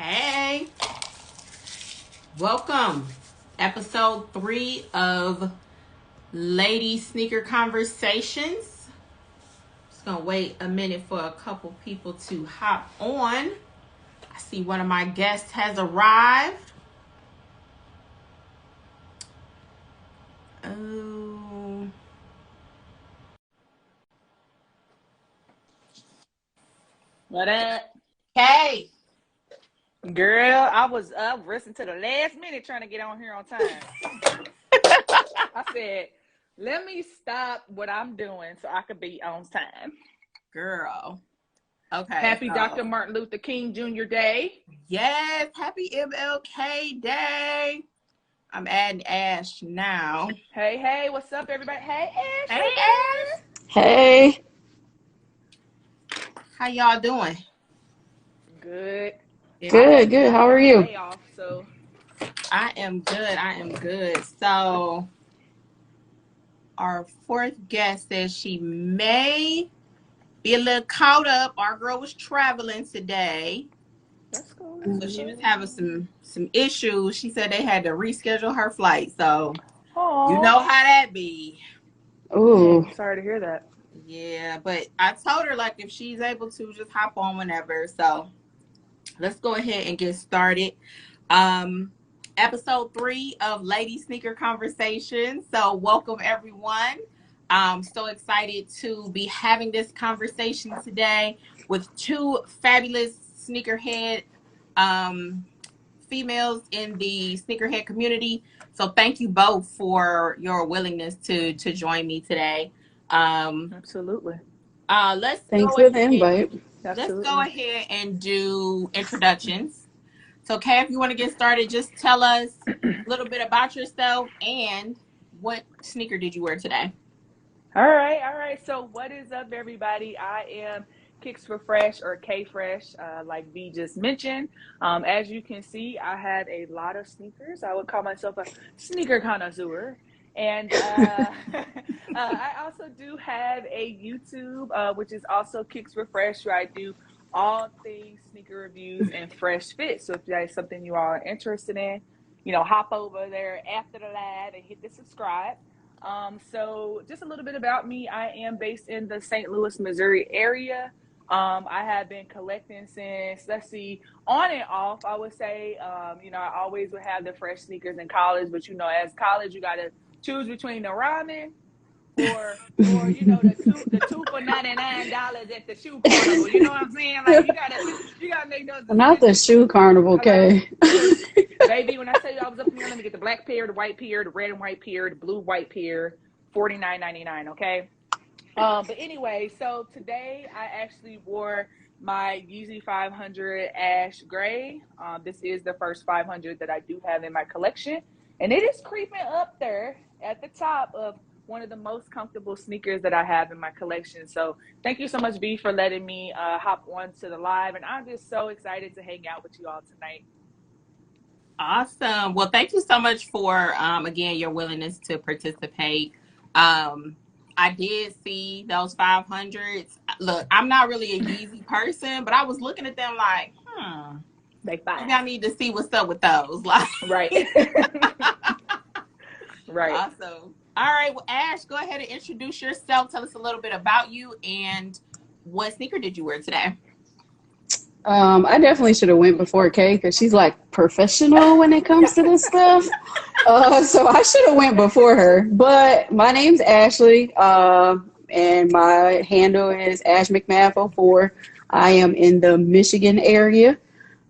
Hey, welcome. Episode 3 of Lady Sneaker Conversations. Just gonna wait a minute for a couple people to hop on. I see one of my guests has arrived. Oh. What up? Hey. Girl, I was up listening to the last minute trying to get on here on time. I said, let me stop what I'm doing so I could be on time. Girl. Okay. Happy Dr. Martin Luther King Jr. Day. Yes, happy MLK Day. I'm adding Ash now. Hey, what's up, everybody? Hey, Ash. Hey, Ash. Hey. How y'all doing? Good. Good. How are you? Day off, so. I am good. So our fourth guest says she may be a little caught up. Our girl was traveling today. That's cool. So she was having some issues. She said they had to reschedule her flight. So you know how that be. Ooh. Sorry to hear that. Yeah, but I told her like if she's able to just hop on whenever. So let's go ahead and get started. Episode 3 of Lady Sneaker Conversation. So welcome everyone. I'm so excited to be having this conversation today with two fabulous sneakerhead females in the sneakerhead community. So thank you both for your willingness to join me today. Absolutely. Thanks for the invite. Let's go ahead and do introductions. So, Kay, if you want to get started, just tell us a little bit about yourself and what sneaker did you wear today? All right. So what is up, everybody? I am Kicks for Fresh or K Fresh, like V just mentioned. As you can see, I have a lot of sneakers. I would call myself a sneaker connoisseur. And I also do have a YouTube, which is also Kicks for Fresh, where I do all things sneaker reviews and fresh fits. So if that is something you all are interested in, hop over there after the live and hit the subscribe. So just a little bit about me. I am based in the St. Louis, Missouri area. I have been collecting since, on and off, I would say. I always would have the fresh sneakers in college, but as college, you got to choose between the ramen or the two for $99 at the shoe carnival. You know what I'm saying? Like you gotta make those decisions. Not the shoe carnival, okay. Baby, when I tell you I was up here, let me get the black pair, the white pair, the red and white pair, the blue white pair, $49.99, okay? But anyway, so today I actually wore my Yeezy 500 Ash Gray. This is the first 500 that I do have in my collection. And it is creeping up there at the top of one of the most comfortable sneakers that I have in my collection. So thank you so much, B, for letting me hop on to the live. And I'm just so excited to hang out with you all tonight. Awesome. Well, thank you so much for, again, your willingness to participate. I did see those 500s. Look, I'm not really a Yeezy person, but I was looking at them like, They fine. maybe I need to see what's up with those. Like, right. Right. Awesome. All right. Well, Ash, go ahead and introduce yourself. Tell us a little bit about you and what sneaker did you wear today? I definitely should have went before Kay because she's like professional when it comes to this stuff. So I should have went before her. But my name's Ashley, and my handle is AshMcMath04. I am in the Michigan area.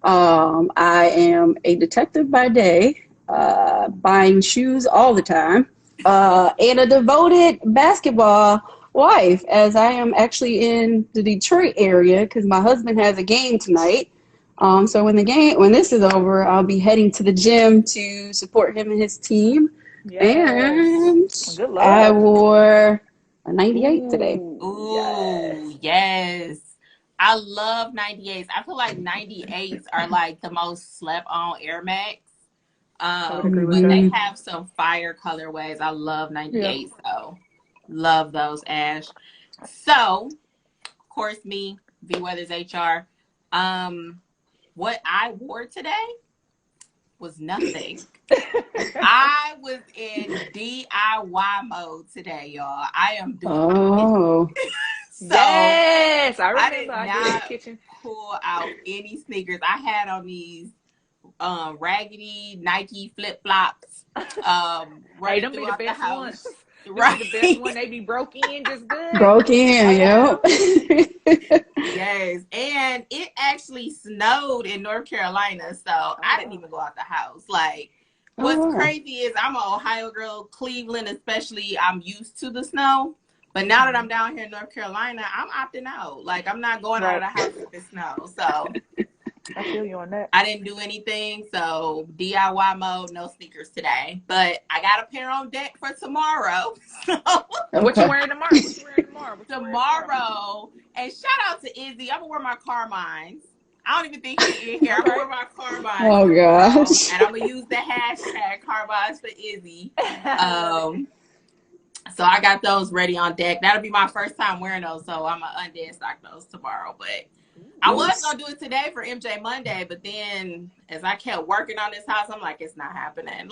I am a detective by day, buying shoes all the time, and a devoted basketball wife, as I am actually in the Detroit area because my husband has a game tonight. So when this is over, I'll be heading to the gym to support him and his team. Yes. And I wore a 98 today. Ooh, yes. I love 98s. I feel like 98s are like the most slept on Air Max. But they have some fire colorways. I love 98s, so love those, Ash. So, of course, me, VWeathersHR. what I wore today was nothing. I was in DIY mode today, y'all. I am doing Oh. so Yes, I I remember. did I did the not kitchen. pull out any sneakers. I had on these raggedy Nike flip flops running Them be the throughout the best ones. house. Them Right. be the best one. They be broke in just good. Broke in, yep. Yes. And it actually snowed in North Carolina. So I didn't even go out the house. Like, what's Oh, wow. crazy is I'm an Ohio girl, Cleveland especially, I'm used to the snow. But now that I'm down here in North Carolina, I'm opting out. Like, I'm not going out of the house if it snows. So I feel you on that. I didn't do anything. So DIY mode, no sneakers today. But I got a pair on deck for tomorrow. So What you wearing tomorrow? What you wearing tomorrow? tomorrow. And shout out to Izzy. I'm gonna wear my Carmines. I don't even think he in here. I'm gonna wear my Carmines Oh, tomorrow, gosh. and I'm gonna use the hashtag Carmines for Izzy. So I got those ready on deck. That'll be my first time wearing those, so I'm gonna undead stock those tomorrow. But I was gonna do it today for MJ Monday, but then as I kept working on this house, I'm like, it's not happening.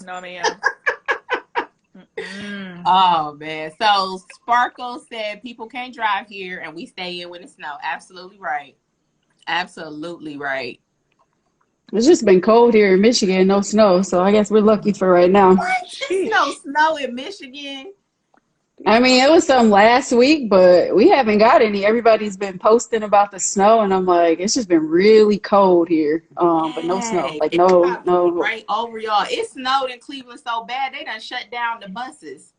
No, ma'am. Oh man. So Sparkle said people can't drive here and we stay in when it snows. Absolutely right. Absolutely right. It's just been cold here in Michigan, no snow, so I guess we're lucky for right now. What? There's no snow in Michigan. I mean, it was some last week, but we haven't got any. Everybody's been posting about the snow, and I'm like, it's just been really cold here. But no snow. Like, It's no, about to be no. right over y'all. It snowed in Cleveland so bad they done shut down the buses.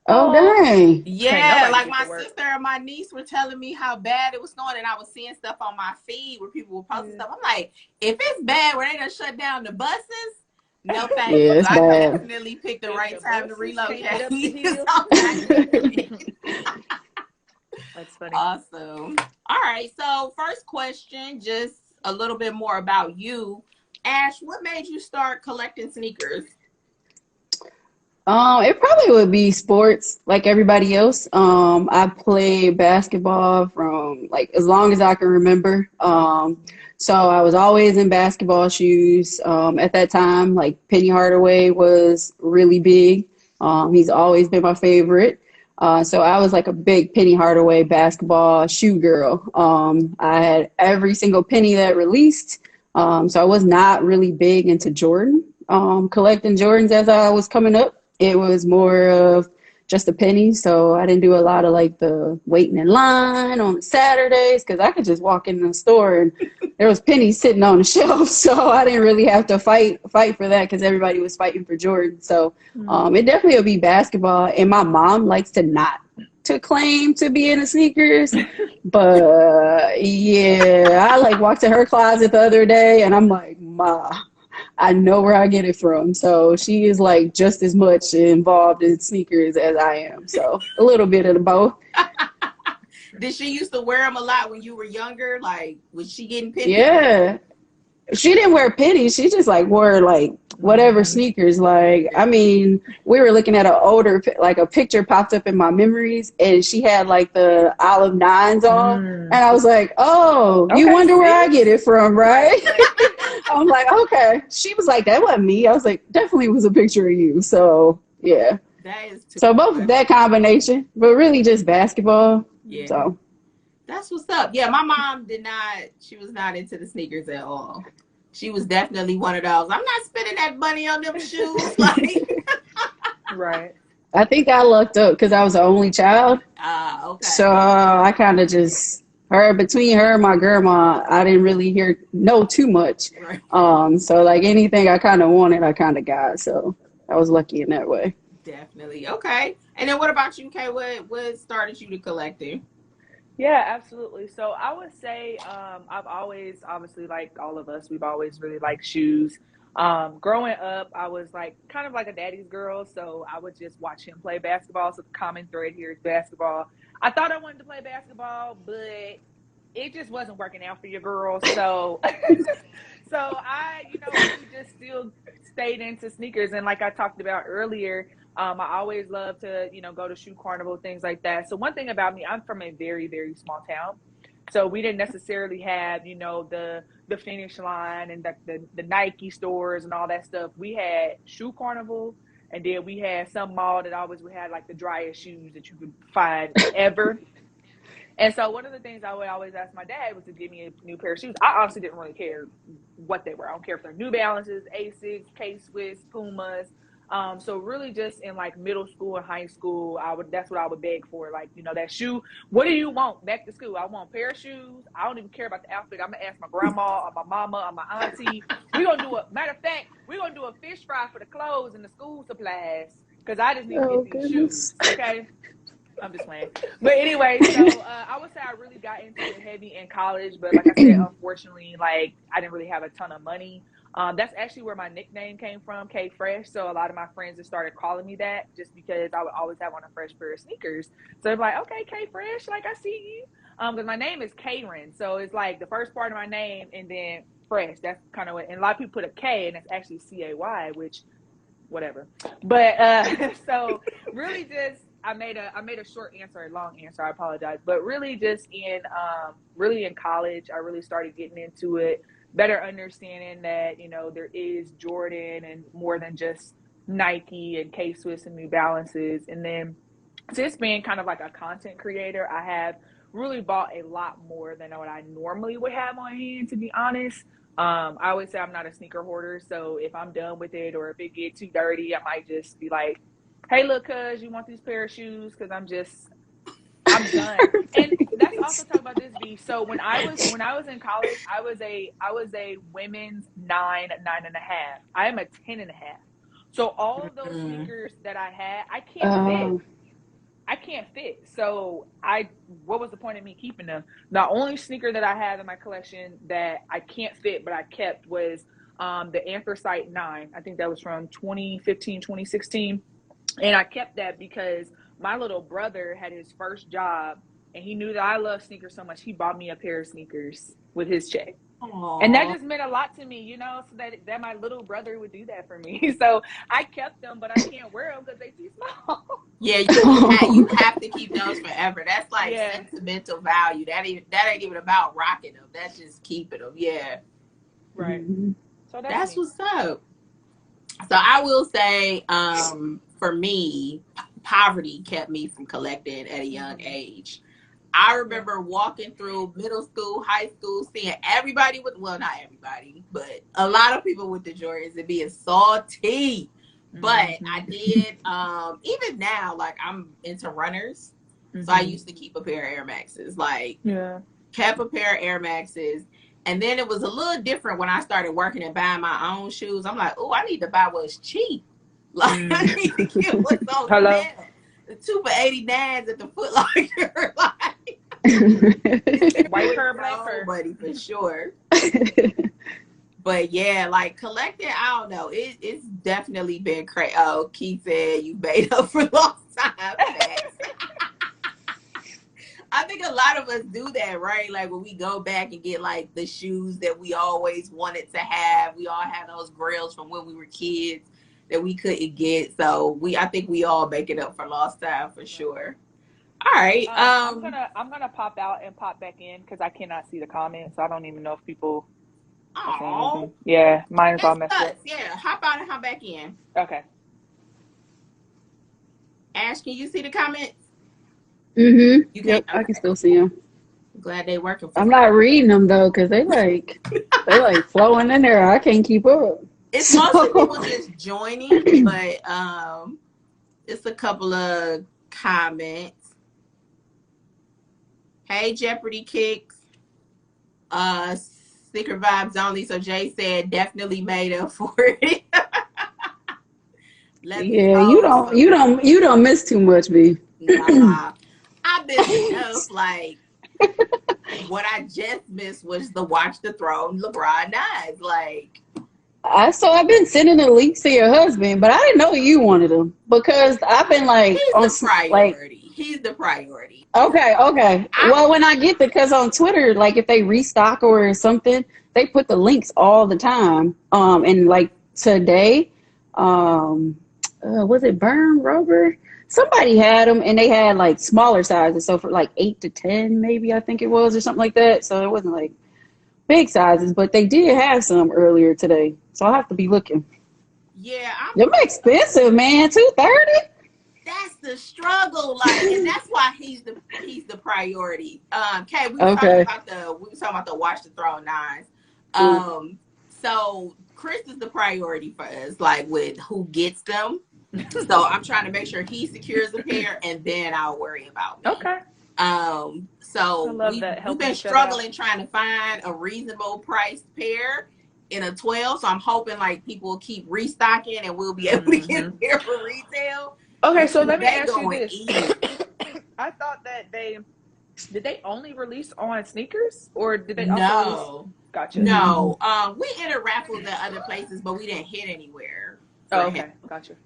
Oh, dang. Yeah, like my sister and my niece were telling me how bad it was snowing, and I was seeing stuff on my feed where people were posting stuff. I'm like, if it's bad where they done shut down the buses, no thanks. Yeah, it's I bad. definitely picked the right time to relocate. That's funny. Awesome. All right. So first question, just a little bit more about you. Ash, what made you start collecting sneakers? It probably would be sports like everybody else. I played basketball from like as long as I can remember. So I was always in basketball shoes. At that time, like Penny Hardaway was really big. He's always been my favorite. So I was like a big Penny Hardaway basketball shoe girl. I had every single penny that released. So I was not really big into Jordan, collecting Jordans as I was coming up. It was more of just a penny. So I didn't do a lot of like the waiting in line on Saturdays because I could just walk in the store and there was pennies sitting on the shelf. So I didn't really have to fight for that because everybody was fighting for Jordan. So it definitely would be basketball. And my mom likes to claim to be into sneakers. But yeah, I like walked to her closet the other day and I'm like, Ma, I know where I get it from. So she is like just as much involved in sneakers as I am. So a little bit of the both. Did she used to wear them a lot when you were younger? Like, was she getting pennies? Yeah. She didn't wear pennies. She just like wore like whatever sneakers. Like, I mean, we were looking at an older, like a picture popped up in my memories and she had like the Olive Nines on. And I was like, oh, you wonder where I get it from, right? I'm like, okay. She was like, that wasn't me. I was like, definitely was a picture of you. So, yeah. That is too so both that combination, but really just basketball. Yeah. So that's what's up. Yeah, my mom she was not into the sneakers at all. She was definitely one of those. I'm not spending that money on them shoes. Like, right. I think I lucked up because I was the only child. Okay. So I kind of just between her and my grandma, I didn't really know too much. Right. So like anything I kind of wanted, I kind of got. So I was lucky in that way. Definitely. Okay. And then what about you, Kay? What started you to collecting? Yeah, absolutely. So I would say I've always, obviously, like all of us, we've always really liked shoes. Growing up, I was like kind of like a daddy's girl, so I would just watch him play basketball. So the common thread here is basketball. I thought I wanted to play basketball, but it just wasn't working out for your girl. So, so I, really just still stayed into sneakers. And like I talked about earlier, I always love to, go to shoe carnival, things like that. So one thing about me, I'm from a very, very small town. So we didn't necessarily have, you know, the Finish Line and the Nike stores and all that stuff. We had Shoe Carnival, and then we had some mall that always we had like the driest shoes that you could find ever. And so one of the things I would always ask my dad was to give me a new pair of shoes. I honestly didn't really care what they were. I don't care if they're New Balances, Asics, K-Swiss, Pumas. So really just in like middle school and high school, that's what I would beg for. Like, you know, that shoe. What do you want back to school? I want a pair of shoes. I don't even care about the outfit. I'm gonna ask my grandma or my mama or my auntie. Matter of fact, we're gonna do a fish fry for the clothes and the school supplies. Cause I just need to get these shoes. Okay. I'm just playing. But anyway, so I would say I really got into it heavy in college. But like I said, unfortunately, like I didn't really have a ton of money. That's actually where my nickname came from, K Fresh. So a lot of my friends just started calling me that just because I would always have on a fresh pair of sneakers. So they're like, okay, K Fresh, like I see you. Because my name is Karen. So it's like the first part of my name and then Fresh. That's kind of what, and a lot of people put a K and it's actually CAY, which whatever. But so really just I made a short answer, a long answer. I apologize, but really just really in college, I really started getting into it, better understanding that you know there is Jordan and more than just Nike and K-Swiss and New Balances, and then just being kind of like a content creator, I have really bought a lot more than what I normally would have on hand, to be honest. I always say I'm not a sneaker hoarder, so if I'm done with it or if it gets too dirty, I might just be like, hey, look, cuz you want these pair of shoes? Because I'm done. And that's also talk about this, B. So when I was in college, I was a women's 9.5. I am a 10.5. So all of those sneakers that I had, I can't fit. I can't fit. So what was the point of me keeping them? The only sneaker that I had in my collection that I can't fit, but I kept was the Anthracite 9. I think that was from 2015, 2016. And I kept that because my little brother had his first job and he knew that I love sneakers so much. He bought me a pair of sneakers with his check. Aww. And that just meant a lot to me, you know, so that my little brother would do that for me. So I kept them, but I can't wear them because they're too small. Yeah, you have to keep those forever. That's like sentimental value. That ain't even about rocking them. That's just keeping them. Yeah. Right. So that's what's up. So I will say, for me, poverty kept me from collecting at a young age. I remember walking through middle school, high school, seeing everybody not everybody, but a lot of people with the Jordans and being salty. But I did, even now, like I'm into runners. So I used to keep a pair of Air Maxes, kept a pair of Air Maxes. And then it was a little different when I started working and buying my own shoes. I'm like, oh, I need to buy what's cheap. Like, I need to get what's on sale. The 2 for $89 at the Foot Locker. White fur, black fur. Buddy, for sure. But yeah, like collecting, I don't know. It's definitely been crazy. Oh, Keith said you made up for lost time. I think a lot of us do that, right? Like when we go back and get like the shoes that we always wanted to have. We all have those grails from when we were kids that we couldn't get. So I think we all make it up for lost time for sure. All right. I'm gonna pop out and pop back in because I cannot see the comments. So I don't even know if people. Oh. Yeah, mine is all messed up. Yeah, hop out and hop back in. Okay. Ash, can you see the comments? Yep, I can still see them. I'm glad they working. I'm not reading them though because they like flowing in there. I can't keep up. It's mostly people just joining, but it's a couple of comments. Hey, Jeopardy Kicks. Sneaker vibes only. So Jay said definitely made up for it. Yeah, you don't miss too much, B. Nah. I missed enough. Like what I just missed was the Watch the Throne LeBron 9s. Like I've been sending the links to your husband, but I didn't know you wanted them because I've been like he's the priority. He's the priority. Okay. Well, when I get because on Twitter, like if they restock or something, they put the links all the time. And like today, was it Burn Rover? somebody had them, and they had like smaller sizes. So for like 8 to 10, maybe I think it was, or something like that. So it wasn't like big sizes, but they did have some earlier today. So I'll have to be looking. Yeah, Them expensive, man. $230. that's the struggle, like, and that's why he's the priority. Kay, Okay. we was talking about the Watch the Throne 9s. So Chris is the priority for us, like with who gets them. So I'm trying to make sure he secures a pair, and then I'll worry about me. Okay. So I love that, we've helping been each other out. struggling trying to find a reasonable priced pair in a 12. So I'm hoping like people will keep restocking, and we'll be able to get a pair for retail. Okay, so let me They ask you going this. easy. I thought that did they only release on sneakers, or did they also release? No, Gotcha. no. We entered raffles at other places, but we didn't hit anywhere for Oh, okay. him. Gotcha.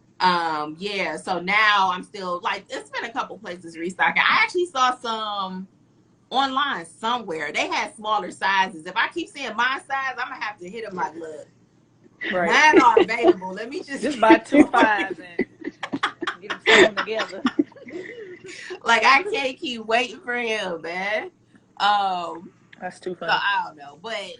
Yeah. So now I'm still like, it's been a couple places restocking. I actually saw some online somewhere. They had smaller sizes. If I keep seeing my size, I'm gonna have to hit them like, look, Right. mine are available. Let me just buy 2 5s and get them sewn together. Like, I can't keep waiting for him, man. That's too funny. So I don't know, but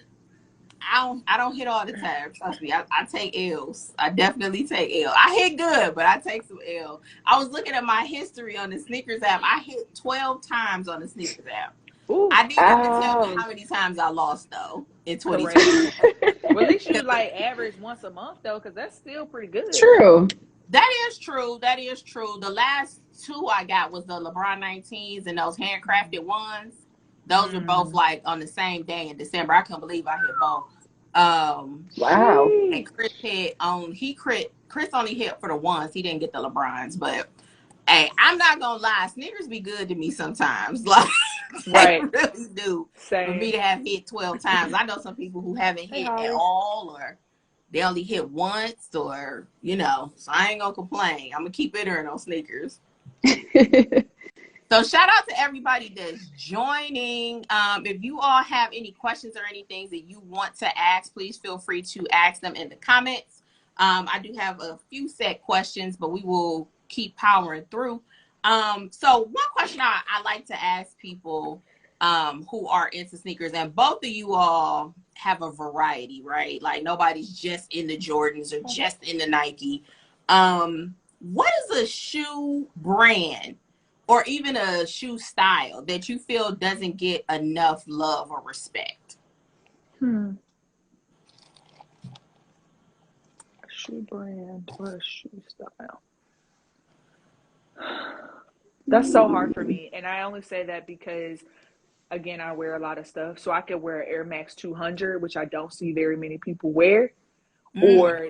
I don't hit all the time. Trust me, I take L's. I definitely take L. I hit good, but I take some L. I was looking at my history on the sneakers app. I hit 12 times on the sneakers app. Ooh. I need you to tell me how many times I lost though in 2020. Well, at least you like average once a month though, because that's still pretty good. True. That is true. That is true. The last 2 I got was the LeBron 19s and those handcrafted ones. Those were both like on the same day in December. I couldn't believe I hit both. Wow. And Chris Chris only hit for the ones. He didn't get the LeBrons, but hey, I'm not gonna lie, sneakers be good to me sometimes. Like, they really do. Same. For me to have hit 12 times. I know some people who haven't hit at all, or they only hit once, or so I ain't gonna complain. I'm gonna keep entering on sneakers. So shout out to everybody that's joining. If you all have any questions or anything that you want to ask, please feel free to ask them in the comments. I do have a few set questions, but we will keep powering through. So one question I like to ask people who are into sneakers, and both of you all have a variety, right? Like, nobody's just in the Jordans or just in the Nike. What is a shoe brand or even a shoe style that you feel doesn't get enough love or respect? A shoe brand or a shoe style? That's so hard for me. And I only say that because, again, I wear a lot of stuff. So I could wear Air Max 200, which I don't see very many people wear. Or,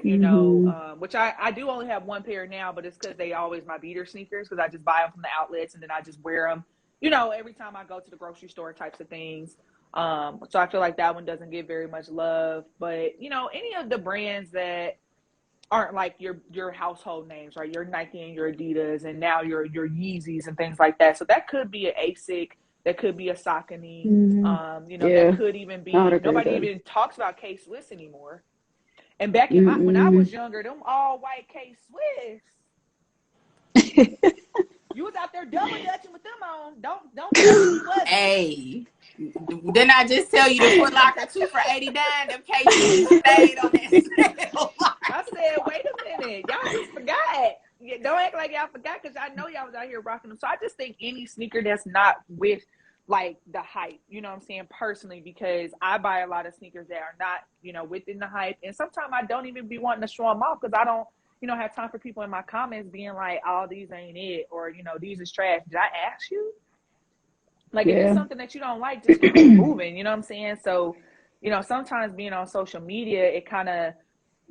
which I do only have one pair now, but it's because they always my beater sneakers, because I just buy them from the outlets and then I just wear them, every time I go to the grocery store types of things. So I feel like that one doesn't get very much love. But, any of the brands that aren't like your household names, right? Your Nike and your Adidas and now your Yeezys and things like that. So that could be an ASIC. That could be a Saucony. That could even be, nobody even talks about K-Swiss anymore. And back in when I was younger, them all white K-Swiss, you was out there double dutching with them on. Don't tell me you wasn't. Hey, didn't I just tell you the Foot Locker 2 for $89? Them K-Swiss stayed on that sale. I said, wait a minute, y'all just forgot. Don't act like y'all forgot, because I know y'all was out here rocking them. So I just think any sneaker that's not with like the hype, you know what I'm saying, personally, because I buy a lot of sneakers that are not, within the hype. And sometimes I don't even be wanting to show them off, because I don't, have time for people in my comments being like, oh, these ain't it, or, these is trash. Did I ask you? Like, if it's something that you don't like, just keep it moving, you know what I'm saying? So, sometimes being on social media, it kind of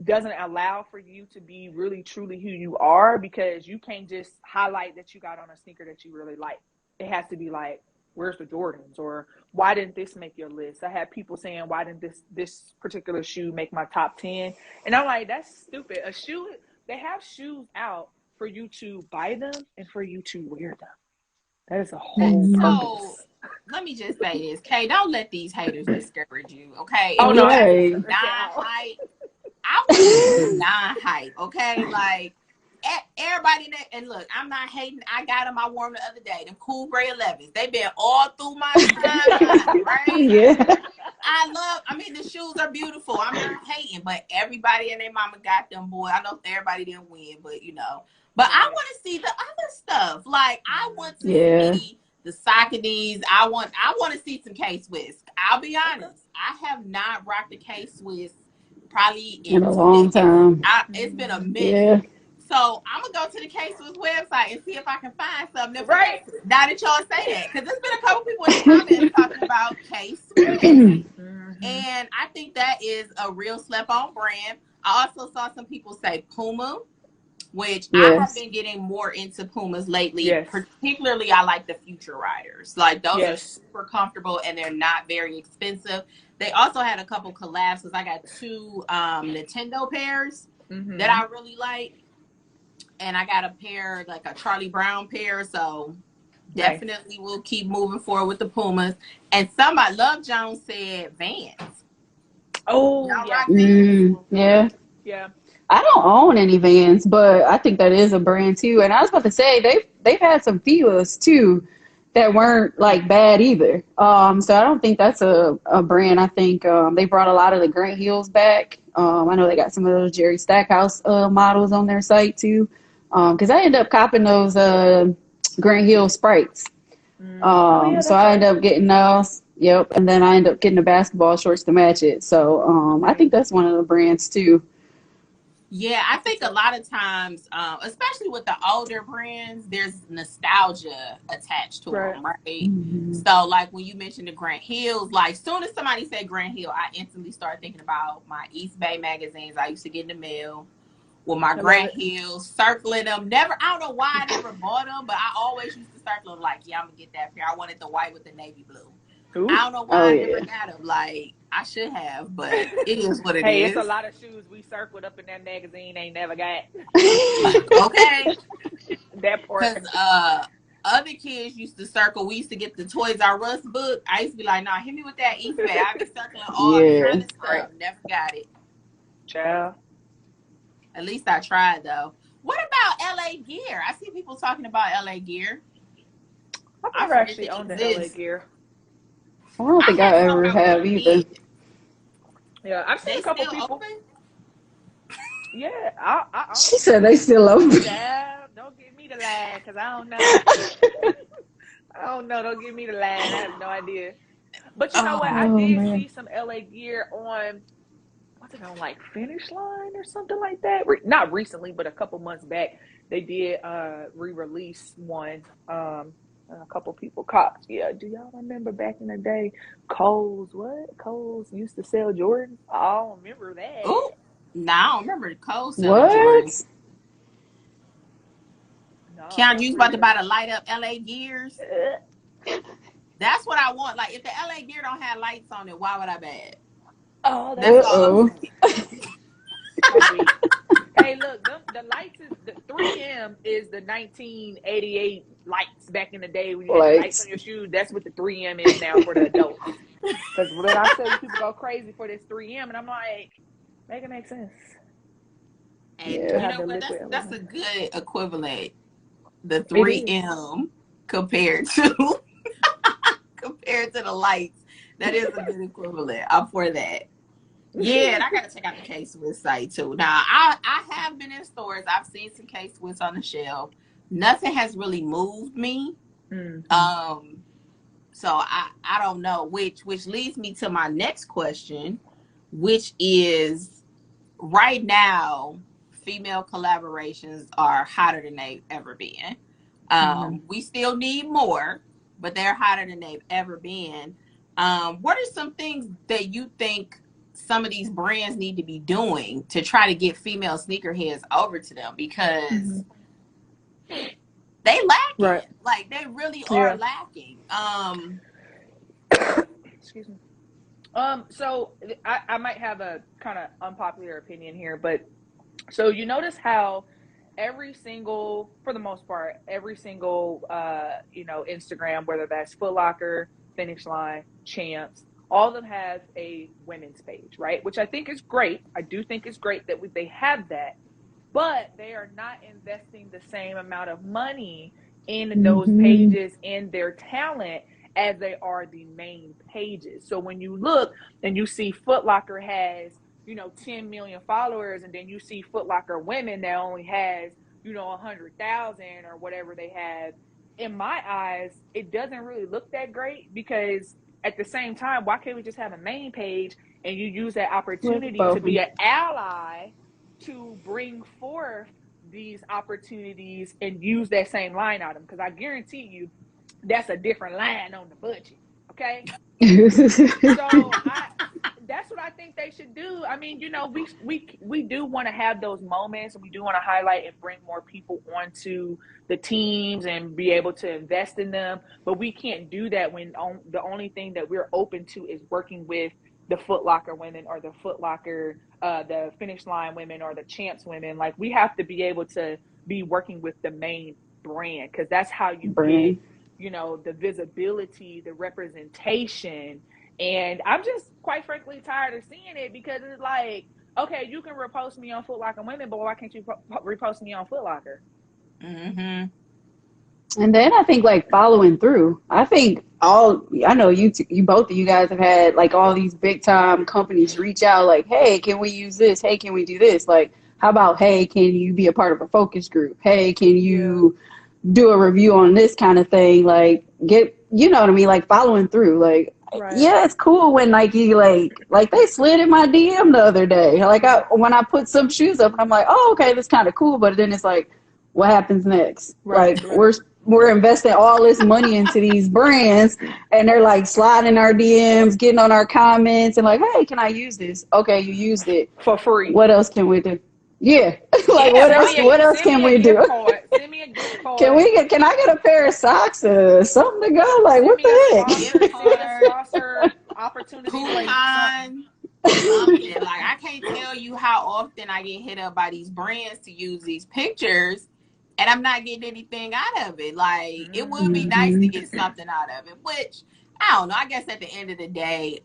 doesn't allow for you to be really, truly who you are, because you can't just highlight that you got on a sneaker that you really like. It has to be like, where's the Jordans? Or why didn't this make your list? I had people saying, why didn't this particular shoe make my top 10? And I'm like, that's stupid. A shoe, they have shoes out for you to buy them and for you to wear them. That is a whole purpose. So let me just say this, Kay, don't let these haters discourage you, okay? Oh, if no, you non-hype, I want non-hype, okay? Like, everybody in that, and look, I'm not hating. I got them. I wore them the other day. Them cool gray 11s. They've been all through my timeline, right? Yeah. I mean, the shoes are beautiful. I'm not hating, but everybody and their mama got them, boy. I know everybody didn't win, but you know. But I want to see the other stuff. Like, I want to see the Sauconys. I want to see some K-Swiss. I'll be honest. I have not rocked a K-Swiss probably in a long time. It's been a minute. Yeah. So I'm gonna go to the K-Swiss website and see if I can find something. Right. Now that y'all say that, because there's been a couple people in the comments talking about K-Swiss, and I think that is a real slept-on brand. I also saw some people say Puma, which I have been getting more into Pumas lately. Yes. Particularly, I like the Future Riders. Like, those are super comfortable and they're not very expensive. They also had a couple collabs because I got 2 Nintendo pairs that I really like. And I got a pair, like a Charlie Brown pair. So definitely we'll keep moving forward with the Pumas. And somebody, Love Jones, said Vans. Oh, yeah. Yeah. I don't own any Vans, but I think that is a brand too. And I was about to say they've had some Fila's too that weren't like bad either. So I don't think that's a brand. I think they brought a lot of the Grant Hills back. I know they got some of those Jerry Stackhouse models on their site too. Because I ended up copping those Grant Hill Sprites. So I ended up getting those. Yep. And then I ended up getting the basketball shorts to match it. So I think that's one of the brands too. Yeah, I think a lot of times, especially with the older brands, there's nostalgia attached to them, right? So, like, when you mentioned the Grant Hills, like, soon as somebody said Grant Hill, I instantly started thinking about my East Bay magazines I used to get in the mail with my Grant Hills, circling them. I don't know why I never bought them, but I always used to circle them like, yeah, I'm going to get that pair. I wanted the white with the navy blue. Ooh. I don't know why I never got them. Like, I should have, but it is what it is. Hey, it's a lot of shoes we circled up in that magazine ain't never got. Okay. That part. Because other kids used to circle. We used to get the Toys R Us book. I used to be like, nah, hit me with that East Bay. I be circling all kind of stuff. Never got it. Child. At least I tried, though. What about LA Gear? I see people talking about LA Gear. I've never actually owned the LA Gear. I don't think I ever have either. Yeah, I've seen a couple people. Open? Yeah, she said they still open. Yeah, don't give me the line because I don't know. I don't know. Don't give me the line. I have no idea. But you know what? I did see some LA Gear on, what's it on, like Finish Line or something like that. Not recently, but a couple months back, they did re-release one. A couple people copped. Yeah, do y'all remember back in the day, Kohl's used to sell Jordans? I don't remember that. Oh, no, I don't remember Kohl's selling Jordans. No, Keanu, you about to buy the light up LA Gears? That's what I want. Like, if the LA Gear don't have lights on it, why would I buy it? Oh, that's all. Hey, look, the lights is the 3M is the 1988 lights back in the day when you had the lights on your shoes. That's what the 3M is now for the adults. Because when I tell you people go crazy for this 3M, and I'm like, make it make sense. And you know what? That's a good equivalent. The 3M compared to the lights. That is a good equivalent. I'm for that. Yeah, and I gotta check out the K-Swiss site too. Now, I have been in stores. I've seen some K-Swiss on the shelf. Nothing has really moved me. So I don't know, which leads me to my next question, which is, right now, female collaborations are hotter than they've ever been. We still need more, but they're hotter than they've ever been. What are some things that you think some of these brands need to be doing to try to get female sneakerheads over to them? Because they lacking. Right. Like, they really are lacking. Excuse me. So I might have a kind of unpopular opinion here, but so you notice how for the most part, every single Instagram, whether that's Foot Locker, Finish Line, Champs, all of them have a women's page, right? Which I think is great. I do think it's great that they have that. but they are not investing the same amount of money in those pages and their talent as they are the main pages. So when you look and you see Foot Locker has, 10 million followers, and then you see Foot Locker Women that only has, 100,000 or whatever they have, in my eyes, it doesn't really look that great, because at the same time, why can't we just have a main page and you use that opportunity to be an ally to bring forth these opportunities and use that same line item? Because I guarantee you that's a different line on the budget. Okay. So that's what I think they should do. I mean, we do want to have those moments, and we do want to highlight and bring more people onto the teams and be able to invest in them. But we can't do that when the only thing that we're open to is working with the Foot Locker Women, or the Foot Locker, the Finish Line Women, or the Champs Women. Like, we have to be able to be working with the main brand, because that's how you get, the visibility, the representation. And I'm just, quite frankly, tired of seeing it, because it's like, okay, you can repost me on Foot Locker Women, but why can't you repost me on Foot Locker? And then I think, like, following through. I know you both of you guys have had, like, all these big time companies reach out, like, hey, can we use this? Hey, can we do this? Like, how about, hey, can you be a part of a focus group? Hey, can you do a review on this kind of thing? Like, you know what I mean? Like, following through. Like, yeah, it's cool when, like, you like they slid in my DM the other day. Like, when I put some shoes up, and I'm like, oh, okay, that's kind of cool. But then it's like, what happens next? We're investing all this money into these brands, and they're like sliding our DMs, getting on our comments, and like, hey, can I use this? Okay, you used it for free. What else can we do? Yeah, like, what else can we do? Send me a gift card. Can I get a pair of socks or something to go? Like, what the heck? Sponsor opportunity. Coupon. Something. Like, I can't tell you how often I get hit up by these brands to use these pictures, and I'm not getting anything out of it. Like, it would be nice to get something out of it, which, I don't know. I guess at the end of the day,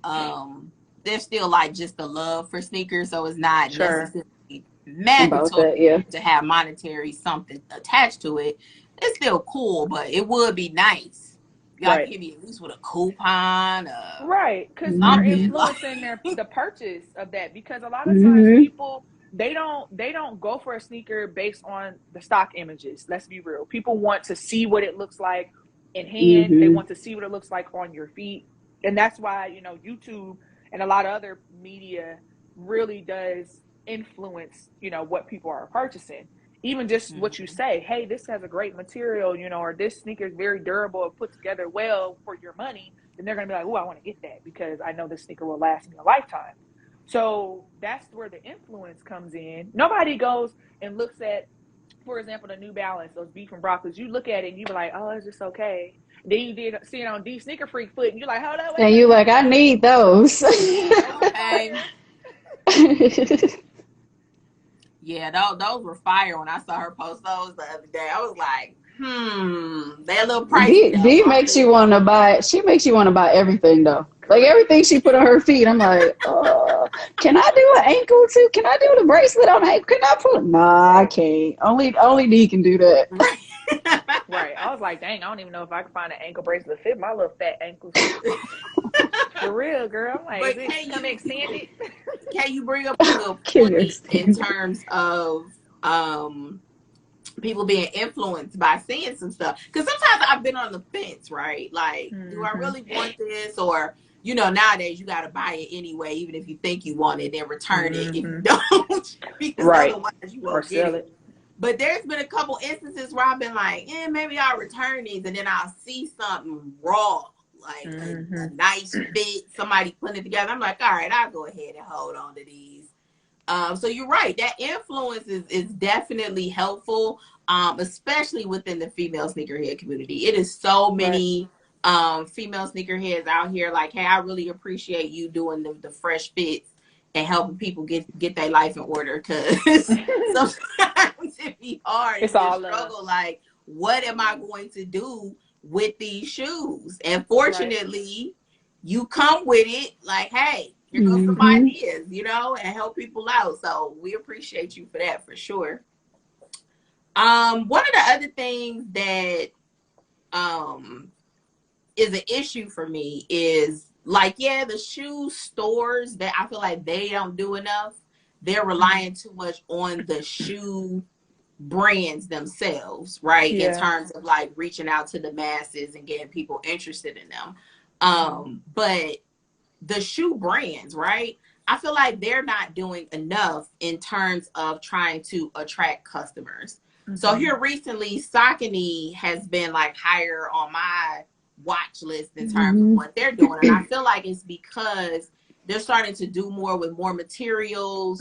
there's still, like, just the love for sneakers, so it's not necessarily mandatory to have monetary something attached to it. It's still cool, but it would be nice. Y'all give me at least with a coupon. Because they're influencing the purchase of that. Because a lot of times people, they don't go for a sneaker based on the stock images. Let's be real. People want to see what it looks like in hand. They want to see what it looks like on your feet. And that's why, YouTube and a lot of other media really does influence, what people are purchasing. Even just what you say, hey, this has a great material, or this sneaker is very durable or put together well for your money. Then they're going to be like, oh, I want to get that because I know this sneaker will last me a lifetime. So that's where the influence comes in. Nobody goes and looks at, for example, the New Balance, those beef and broccolis. You look at it and you be like, oh, it's just okay. Then you see it on D Sneaker Freak foot, and you're like, hold on. And you're like, I need those. Yeah, those were fire when I saw her post those the other day. I was like, they're a little pricey. D makes you want to buy. She makes you want to buy everything though. Like, everything she put on her feet, I'm like, can I do an ankle too? Can I do the bracelet on the ankle? Can I put? Nah, I can't. Only D can do that. Right. I was like, dang, I don't even know if I can find an ankle bracelet to fit my little fat ankles. For real, girl. I'm like, can you extend it? Can you bring up a little point in terms of people being influenced by seeing some stuff? Because sometimes I've been on the fence, right? Like, do I really want this? Or, nowadays you got to buy it anyway, even if you think you want it, and return it if you don't. Because otherwise you won't get it. But there's been a couple instances where I've been like, maybe I'll return these, and then I'll see something raw, like a nice fit, somebody putting it together. I'm like, all right, I'll go ahead and hold on to these. So you're right. That influence is definitely helpful, especially within the female sneakerhead community. It is so many female sneakerheads out here like, hey, I really appreciate you doing the fresh fits and helping people get their life in order, because sometimes it be hard. It's all struggle. Like, what am I going to do with these shoes? And fortunately, you come with it like, hey, here goes some ideas, and help people out. So we appreciate you for that, for sure. One of the other things that is an issue for me is like, yeah, the shoe stores that I feel like they don't do enough. They're relying too much on the shoe brands themselves, right? In Yeah. terms of like reaching out to the masses and getting people interested in them. But the shoe brands, right? I feel like they're not doing enough in terms of trying to attract customers. So here recently, Saucony has been like higher on my watch list in terms of what they're doing. And I feel like it's because they're starting to do more with more materials,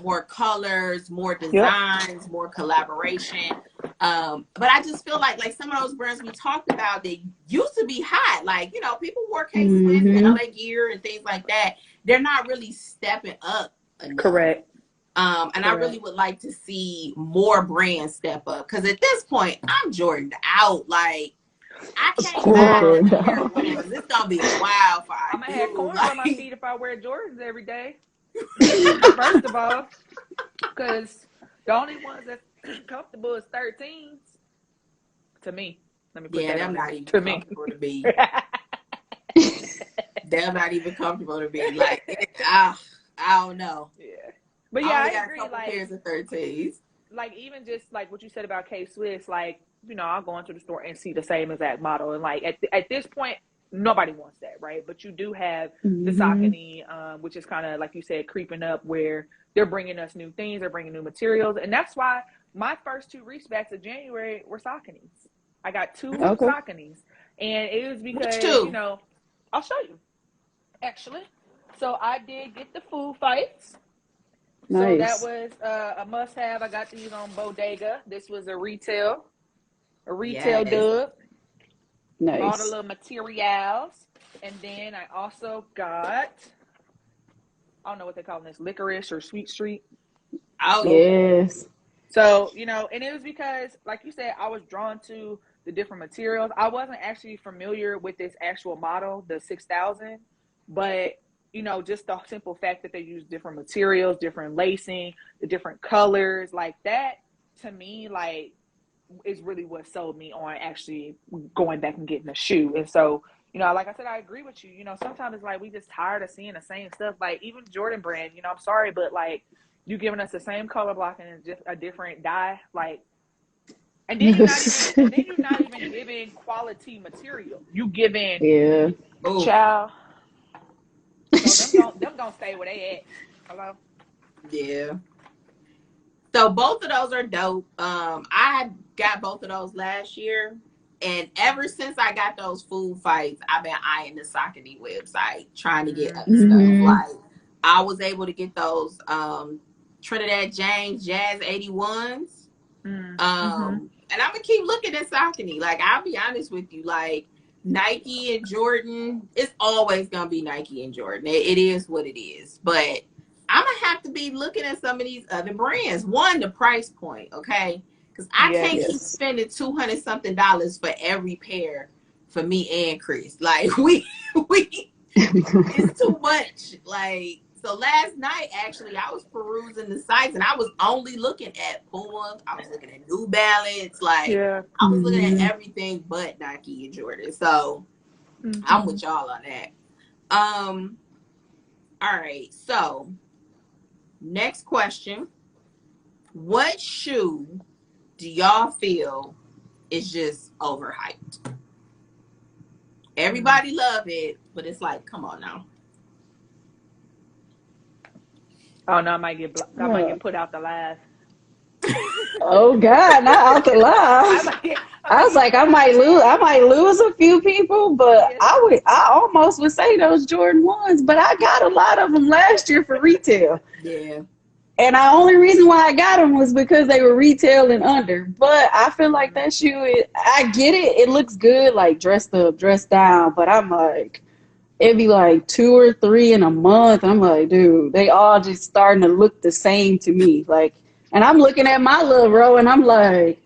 more colors, more designs, more collaboration. But I just feel like some of those brands we talked about, they used to be hot. Like, you know, people wore K-Swiss and LA Gear and things like that. They're not really stepping up enough. Correct. And I really would like to see more brands step up. Because at this point, I'm Jordan out. Like, I can't buy Air Ones. It's going to be a wildfire. I'm going to have corn on my feet if I wear Jordans every day. First of all, because the only ones that's comfortable is 13s. To me. Let me put that them on not even to comfortable me. to be. They're not even comfortable to be. Like, I don't know. Yeah. But yeah, I agree. A couple pairs of 13s. Like, even just like what you said about K-Swiss, like, you know, I'll go into the store and see the same exact model. And like at this point, nobody wants that, right? But you do have the Saucony, which is kind of, like you said, creeping up, where they're bringing us new things, they're bringing new materials. And that's why my first 2 reachbacks of January were Sauconys. I got 2 Sauconys. And it was because, you know, I'll show you, actually. So I did get the Food Fights. Nice. So that was a must-have. I got these on Bodega. This was a retail dub. Nice. All the little materials. And then I also got, I don't know what they call this, licorice or sweet street. Oh, yes. So, you know, and it was because, like you said, I was drawn to the different materials. I wasn't actually familiar with this actual model, the 6000, but, you know, just the simple fact that they use different materials, different lacing, the different colors, like that, to me, like, is really what sold me on actually going back and getting a shoe. And so, you know, like I said, I agree with you. You know, sometimes it's like we just tired of seeing the same stuff. Like, even Jordan brand, you know, I'm sorry, but like, you giving us the same color block and just a different dye, like, and then you're not even giving quality material. You giving child. So them gonna stay where they at. Hello. Yeah. So both of those are dope. I got both of those last year, and ever since I got those Food Fights, I've been eyeing the Saucony website, trying to get other stuff. Like, I was able to get those Trinidad James Jazz 81s. And I'm gonna keep looking at Saucony. Like, I'll be honest with you, like, Nike and Jordan, it's always gonna be Nike and Jordan. It is what it is. But I'm gonna have to be looking at some of these other brands. One, the price point, okay? Because I can't keep spending $200 something for every pair for me and Chris. Like, we it's too much. Like, so last night, actually, I was perusing the sites and I was only looking at Puma. I was looking at New Balance. Like, I was looking at everything but Nike and Jordan. So I'm with y'all on that. All right. So next question. What shoe do y'all feel is just overhyped? Everybody love it, but it's like, come on now. Oh no, I might get put out the live. Oh God, not out the live. I was like, I might lose a few people, but I almost would say those Jordan 1s, but I got a lot of them last year for retail. Yeah. And the only reason why I got them was because they were retail and under. But I feel like that shoe, I get it. It looks good, like dressed up, dressed down. But I'm like, it'd be like 2 or 3 in a month. I'm like, dude, they all just starting to look the same to me. Like, and I'm looking at my little row and I'm like,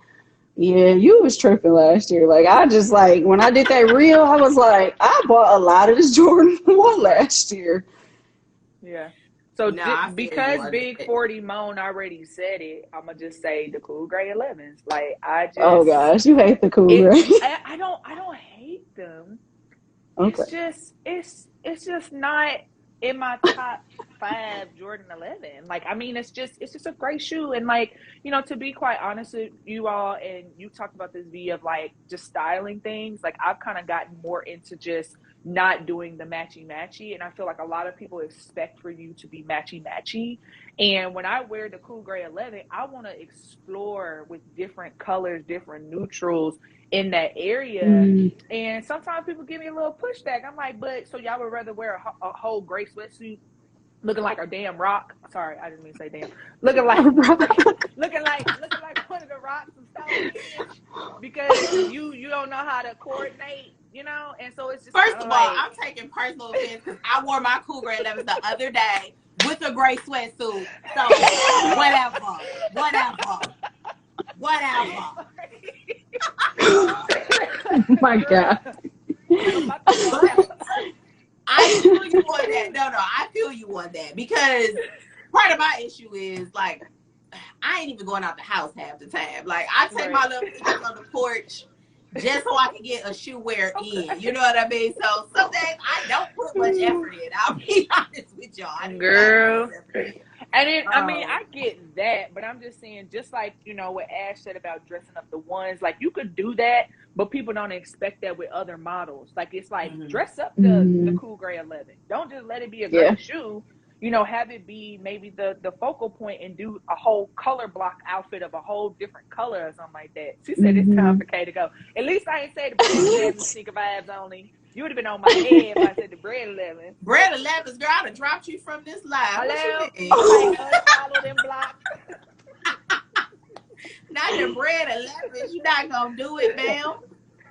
yeah, you was tripping last year. Like, I just like, when I did that reel, I was like, I bought a lot of this Jordan 1 last year. Yeah. So No, I feel you because on Big that. 40 Moan already said it, I'm gonna just say the Cool Gray 11s. Like Oh gosh, you hate the Cool it. Gray. I don't hate them. Okay. It's just not in my top 5 Jordan 11. Like, I mean, it's just a great shoe. And like, to be quite honest with you all, and you talked about this via of like just styling things. Like, I've kind of gotten more into just not doing the matchy matchy, and I feel like a lot of people expect for you to be matchy matchy. And when I wear the Cool Gray 11, I want to explore with different colors, different neutrals in that area. Mm. And sometimes people give me a little pushback. I'm like, but so y'all would rather wear a whole gray sweatsuit looking like a damn rock? Sorry, I didn't mean to say damn. Looking like one of the rocks of Stonehenge, because you don't know how to coordinate, And so it's just First of all, like, I'm taking personal offense because I wore my Cool Gray 11s the other day with a gray sweatsuit. So whatever. Oh my God. But I feel you on that. No, I feel you on that, because part of my issue is like I ain't even going out the house half the time. Like, I take my little pictures on the porch just so I can get a shoe wear in. You know what I mean? So some days I don't put much effort in. I'll be honest with y'all. Girl. And then, I mean, I get that, but I'm just saying, just like, what Ash said about dressing up the ones, like, you could do that, but people don't expect that with other models. Like, it's like, dress up the Cool Gray 11. Don't just let it be a great shoe. Have it be maybe the focal point and do a whole color block outfit of a whole different color or something like that. She said it's time for Kay to go. At least I ain't say the bread 11 sneaker vibes only. You would have been on my head if I said the bread 11. Bread 11s, girl, I'd have dropped you from this live. Hello? Like, unfollowed and blocked. Not the bread 11s. You're not going to do it, ma'am.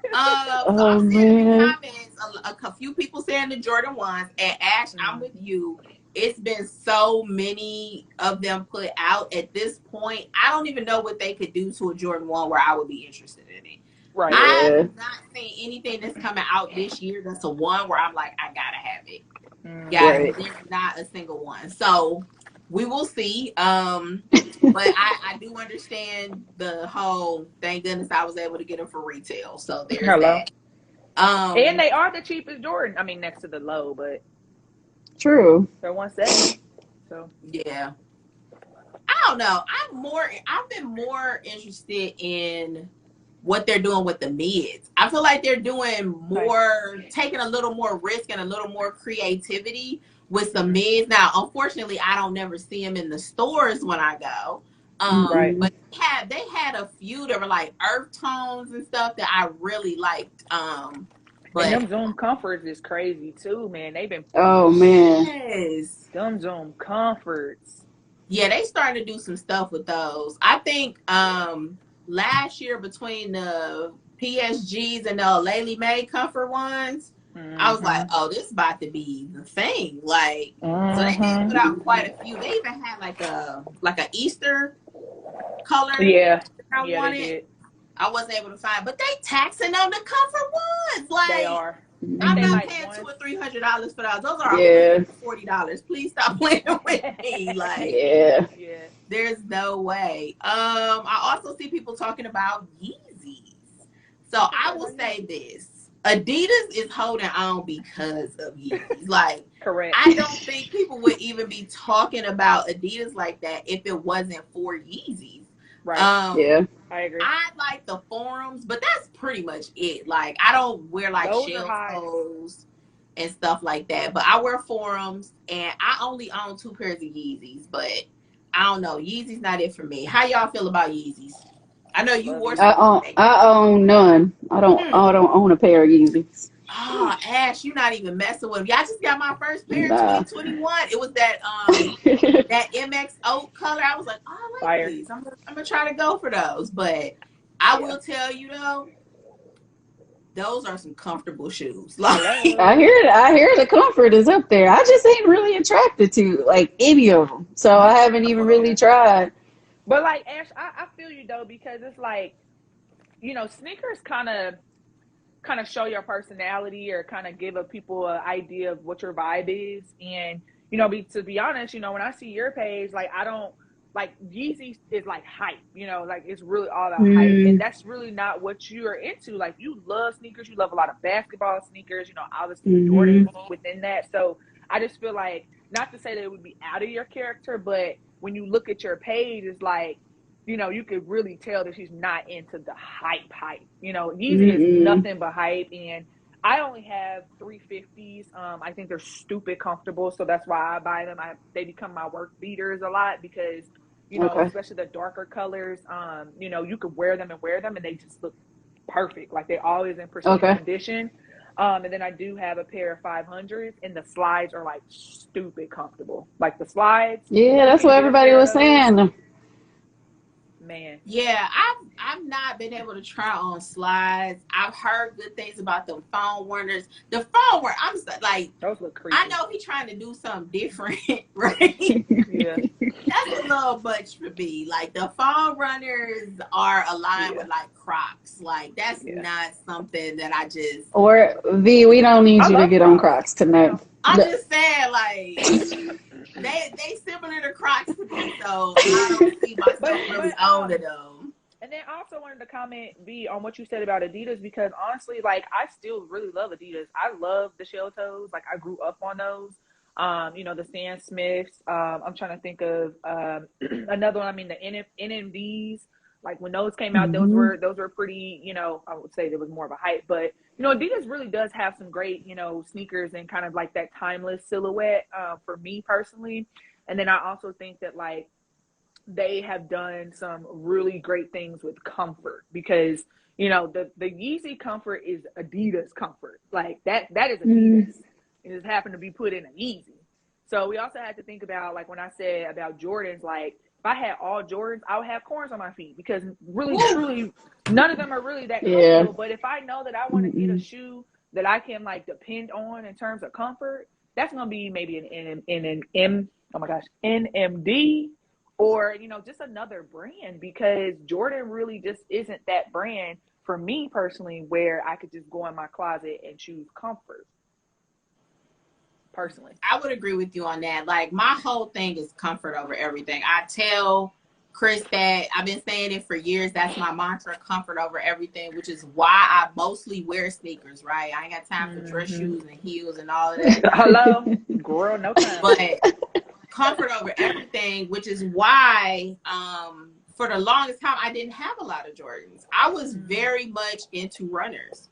So Oh, I'm seeing in the man. comments a few people saying the Jordan 1s. And Ash, I'm with you. It's been so many of them put out at this point. I don't even know what they could do to a Jordan 1 where I would be interested in it. Right. I have not seen anything that's coming out this year that's a 1 where I'm like, I gotta have it. Yeah, there's not a single one. So we will see. But I do understand the whole, thank goodness I was able to get them for retail. So there's that. And they are the cheapest Jordan. I mean, next to the low, but true. they're 170. So yeah. I don't know. I've been more interested in what they're doing with the mids. I feel like they're doing more, taking a little more risk and a little more creativity with some mids. Now, unfortunately, I don't never see them in the stores when I go. But they had a few that were like earth tones and stuff that I really liked. But and them Zoom Comforts is crazy too, man. They've been yes. Them Zoom Comforts. Yeah, they started to do some stuff with those. I think last year between the PSGs and the Lately Made Comfort ones, I was like, oh, this is about to be the thing. Like, so they did put out quite a few. They even had like a Easter color. Yeah, I wanted. I wasn't able to find, but they taxing on the Comfort ones. Like, they are. I'm not paying $200 or $300 for those. Those are $40. Please stop playing with me. Like, there's no way. I also see people talking about Yeezys. So I will say this. Adidas is holding on because of Yeezys. Like, correct. I don't think people would even be talking about Adidas like that if it wasn't for Yeezys. Right. I agree. I like the forums, but that's pretty much it. Like, I don't wear like shell toes and stuff like that, but I wear forums, and I only own 2 pairs of Yeezys, but I don't know. Yeezys not it for me. How y'all feel about Yeezys? I know you wore some. I own none. I don't own a pair of Yeezys. Oh, Ash, you're not even messing with them. Y'all just got my first pair in 2021. It was that that MX oak color. I was like, oh, I like these. I'm gonna try to go for those. But I will tell you though, those are some comfortable shoes. Like, I hear the comfort is up there. I just ain't really attracted to like any of them, so I haven't even really tried. But like Ash, I feel you though, because it's like, sneakers kind of show your personality or kind of give people an idea of what your vibe is. And to be honest, when I see your page, like, I don't, like, Yeezy is like hype, like, it's really all about hype. And that's really not what you are into. Like, you love sneakers. You love a lot of basketball sneakers, obviously Jordans within that. So I just feel like, not to say that it would be out of your character, but when you look at your page, it's like, you could really tell that she's not into the hype. Yeezy is nothing but hype. And I only have 350s. I think they're stupid comfortable, so that's why I buy them. They become my work beaters a lot because, especially the darker colors, you could wear them, and they just look perfect. Like, they're always in pristine condition. And then I do have a pair of 500s, and the slides are like stupid comfortable. Like, the slides. Yeah, that's what everybody was saying. Man. Yeah, I've not been able to try on slides. I've heard good things about the foam runners. The foam runner, I'm like, those look creepy. I know he's trying to do something different, right? Yeah, that's a little much for me. Like, the foam runners are aligned with like Crocs. Like, that's not something that I just. Or V, we don't need you to get on Crocs tonight. I'm just saying, like. They similar to Crocs to me, so I don't see myself really owning them. And then I also wanted to comment, V, on what you said about Adidas, because honestly, like, I still really love Adidas. I love the shell toes. Like, I grew up on those. The Stan Smiths. I'm trying to think of another one. I mean, the NMDs. Like, when those came out, those were pretty, I would say there was more of a hype. But, Adidas really does have some great, sneakers and kind of like that timeless silhouette for me personally. And then I also think that, like, they have done some really great things with comfort because, the Yeezy comfort is Adidas comfort. Like, that is Adidas. It just happened to be put in a Yeezy. So we also had to think about, like, when I said about Jordans, like, if I had all Jordans, I would have corns on my feet because really, truly, none of them are really that comfortable. Yeah. But if I know that I want to get a shoe that I can, like, depend on in terms of comfort, that's going to be maybe an NMD or, just another brand, because Jordan really just isn't that brand for me personally where I could just go in my closet and choose comfort. Personally, I would agree with you on that. Like, my whole thing is comfort over everything. I tell Chris that I've been saying it for years. That's my mantra, comfort over everything, which is why I mostly wear sneakers, right? I ain't got time for dress shoes and heels and all of that. Hello, girl, no time. But comfort over everything, which is why for the longest time I didn't have a lot of Jordans. I was very much into runners.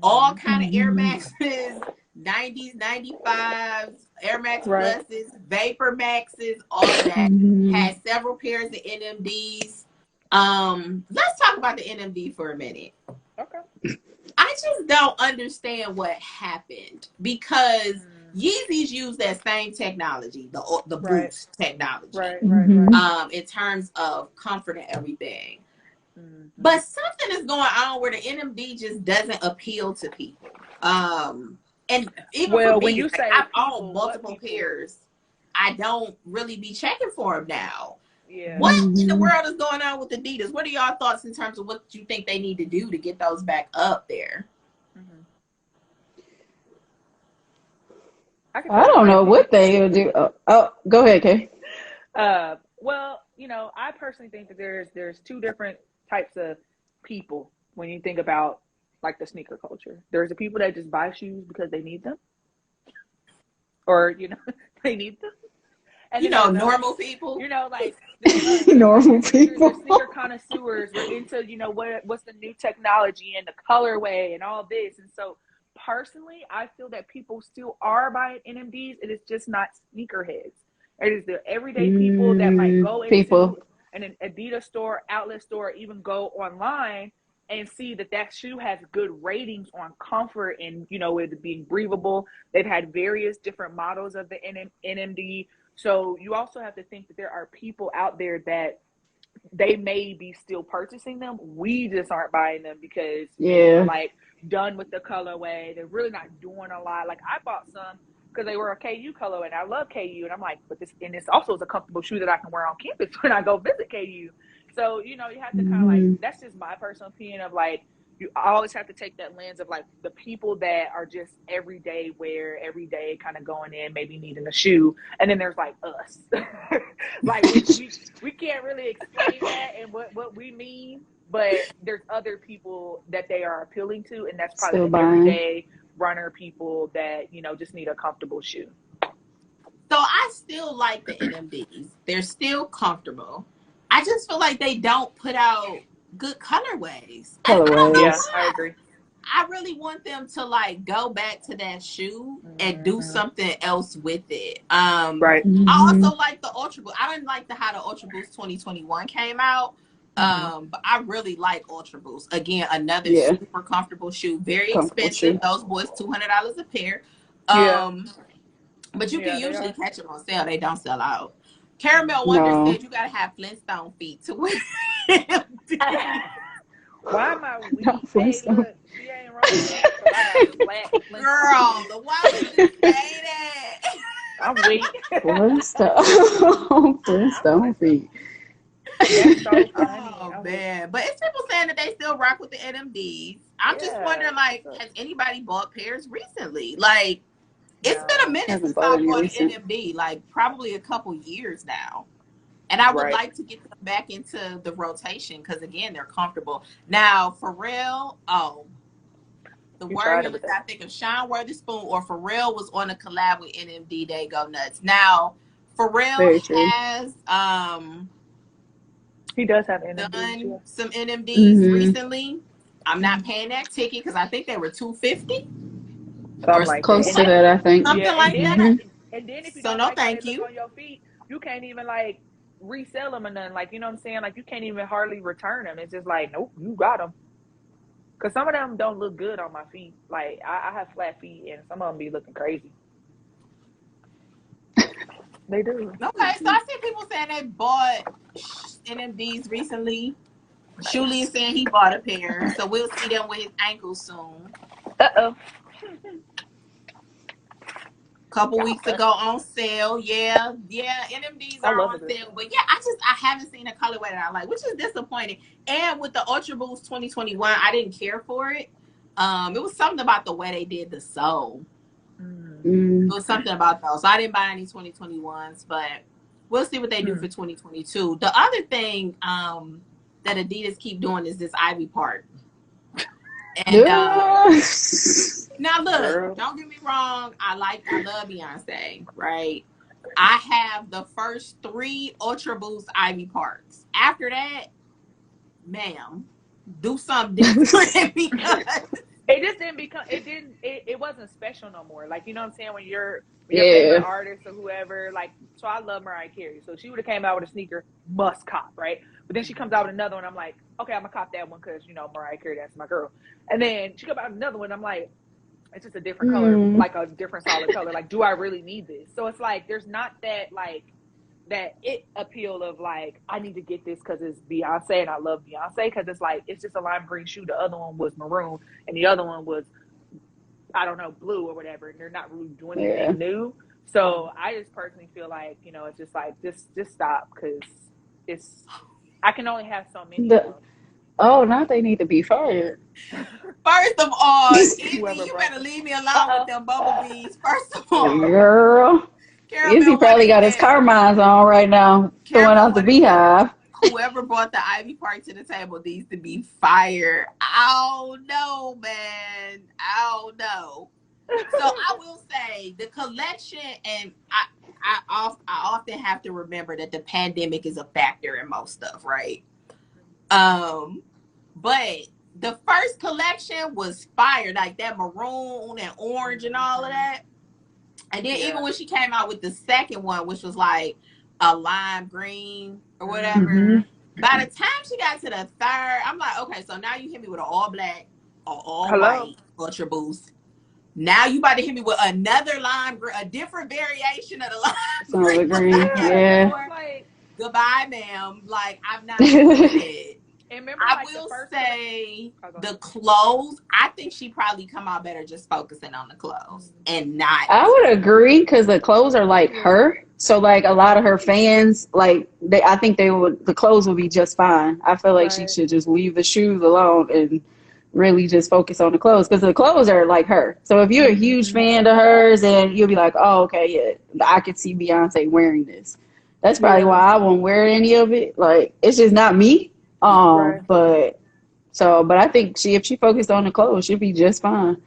All kind of Air Maxes, 90s, 95s, Air Max Pluses, Vapor Maxes, all of that. Had several pairs of NMDs. Let's talk about the NMD for a minute. Okay. I just don't understand what happened because Yeezys use that same technology, the Boost technology, in terms of comfort and everything. But something is going on where the NMD just doesn't appeal to people. And even for me, when you say I've owned multiple pairs, I don't really be checking for them now. Yeah. What in the world is going on with Adidas? What are y'all thoughts in terms of what you think they need to do to get those back up there? I don't know what they will do. Oh, go ahead, Kay. Well, I personally think that there's two different types of people when you think about, like, the sneaker culture. There's the people that just buy shoes because they need them, or they need them, and normal people. Like normal people, the sneaker connoisseurs are into what's the new technology and the colorway and all this. And so personally, I feel that people still are buying NMDs. It is just not sneakerheads. It is the everyday people that might go into an Adidas store, outlet store, even go online and see that shoe has good ratings on comfort and, it being breathable. They've had various different models of the NMD. So you also have to think that there are people out there that they may be still purchasing them. We just aren't buying them because they're, like, done with the colorway. They're really not doing a lot. Like, I bought some because they were a KU colorway, and I love KU. And I'm like, but this also is a comfortable shoe that I can wear on campus when I go visit KU. So, you have to kind of, like, that's just my personal opinion of, like, I always have to take that lens of like the people that are just everyday wear, everyday kind of going in, maybe needing a shoe, and then there's like us, like we can't really explain that and what we mean, but there's other people that they are appealing to, and that's probably Still the buying. everyday runner people that just need a comfortable shoe. So I still like the NMDs. They're still comfortable. I just feel like they don't put out good colorways. And I don't know Yeah, why. I agree. I really want them to like go back to that shoe and do something else with it. Right. I also like the Ultra Boost. I didn't like how the Ultra Boost 2021 came out. But I really like Ultra Boost. Again, another super comfortable shoe. Very expensive. Those boys $200 a pair. But you can usually catch them on sale. They don't sell out. Caramel Wonder said you gotta have Flintstone feet to wear. Why am I weak? Hey, look, she ain't wrong. So I got flat Girl, why would you say that? I'm weak. Flintstone feet. That's so funny. Oh man, but it's people saying that they still rock with the NMDs. I'm just wondering, like, has anybody bought pairs recently? Like, it's been a minute since I bought an NMD, like probably a couple years now. And I would like to get them back into the rotation because, again, they're comfortable. Now, Pharrell, the word is, I think, of Sean Witherspoon or Pharrell was on a collab with NMD. They go nuts. Now, Pharrell has he does have NMDs, done some NMDs recently. I'm not paying that ticket because I think they were $250. Or like close to that, I think. Something like that. And then if you so don't no, like thank you. On your feet, you can't even like resell them or nothing. Like, you know what I'm saying? Like, you can't even hardly return them. It's just like, nope, you got them. Because some of them don't look good on my feet. Like, I have flat feet, and some of them be looking crazy. They do. Okay, so I see people saying they bought NMDs recently. Shuli is saying he bought a pair, so we'll see them with his ankles soon. Couple weeks ago on sale. Yeah, NMDs are on sale. But yeah, I haven't seen a colorway that I like, which is disappointing. And with the Ultra Boost 2021, I didn't care for it. It was something about the way they did the sole. It was something about those. So I didn't buy any 2021s, but we'll see what they do for 2022. The other thing that Adidas keep doing is this Ivy part. And now look, don't get me wrong. I love Beyonce, right? I have the first 3 Ultra Boost Ivy Parks. After that, ma'am, do something different because it just didn't become. It wasn't special no more. Like, you know what I'm saying? When your favorite artist or whoever, like, so I love Mariah Carey. So she would have came out with a sneaker, must cop, right? But then she comes out with another one. I'm like, okay, I'm gonna cop that one because Mariah Carey, that's my girl. And then she comes out with another one. I'm like, it's just a different color, like a different solid color. Like, do I really need this? So it's like there's not that like that it appeal of like I need to get this because it's Beyonce and I love Beyonce, because it's like it's just a lime green shoe. The other one was maroon and the other one was, I don't know, blue or whatever. And they're not really doing anything new. So I just personally feel like it's just like just stop, because I can only have so many of them. Oh, now they need to be fired. First of all, Izzy, you better leave me alone with them bumblebees. First of all, girl, Izzy probably got his Carmines on right now, throwing out the beehive. Whoever brought the Ivy Park to the table needs to be fired. I don't know, man. I don't know. So I will say the collection, and I often have to remember that the pandemic is a factor in most stuff, right? But the first collection was fire, like that maroon and orange and all of that. And then even when she came out with the second one, which was like a lime green or whatever, by the time she got to the third, I'm like, okay, so now you hit me with an all black or all white Ultra Boost. Now you about to hit me with another lime green, a different variation of the lime green. Like, goodbye, ma'am. Like, I'm not doing it. And remember, I will say the clothes, I think she probably come out better just focusing on the clothes and not. I would agree, because the clothes are like her. So like a lot of her fans, like I think the clothes will be just fine. I feel like she should just leave the shoes alone and really just focus on the clothes because the clothes are like her. So if you're a huge fan of hers, then you'll be like, oh, okay, yeah, I could see Beyonce wearing this. That's probably why I won't wear any of it. Like, it's just not me. But I think if she focused on the clothes, she'd be just fine.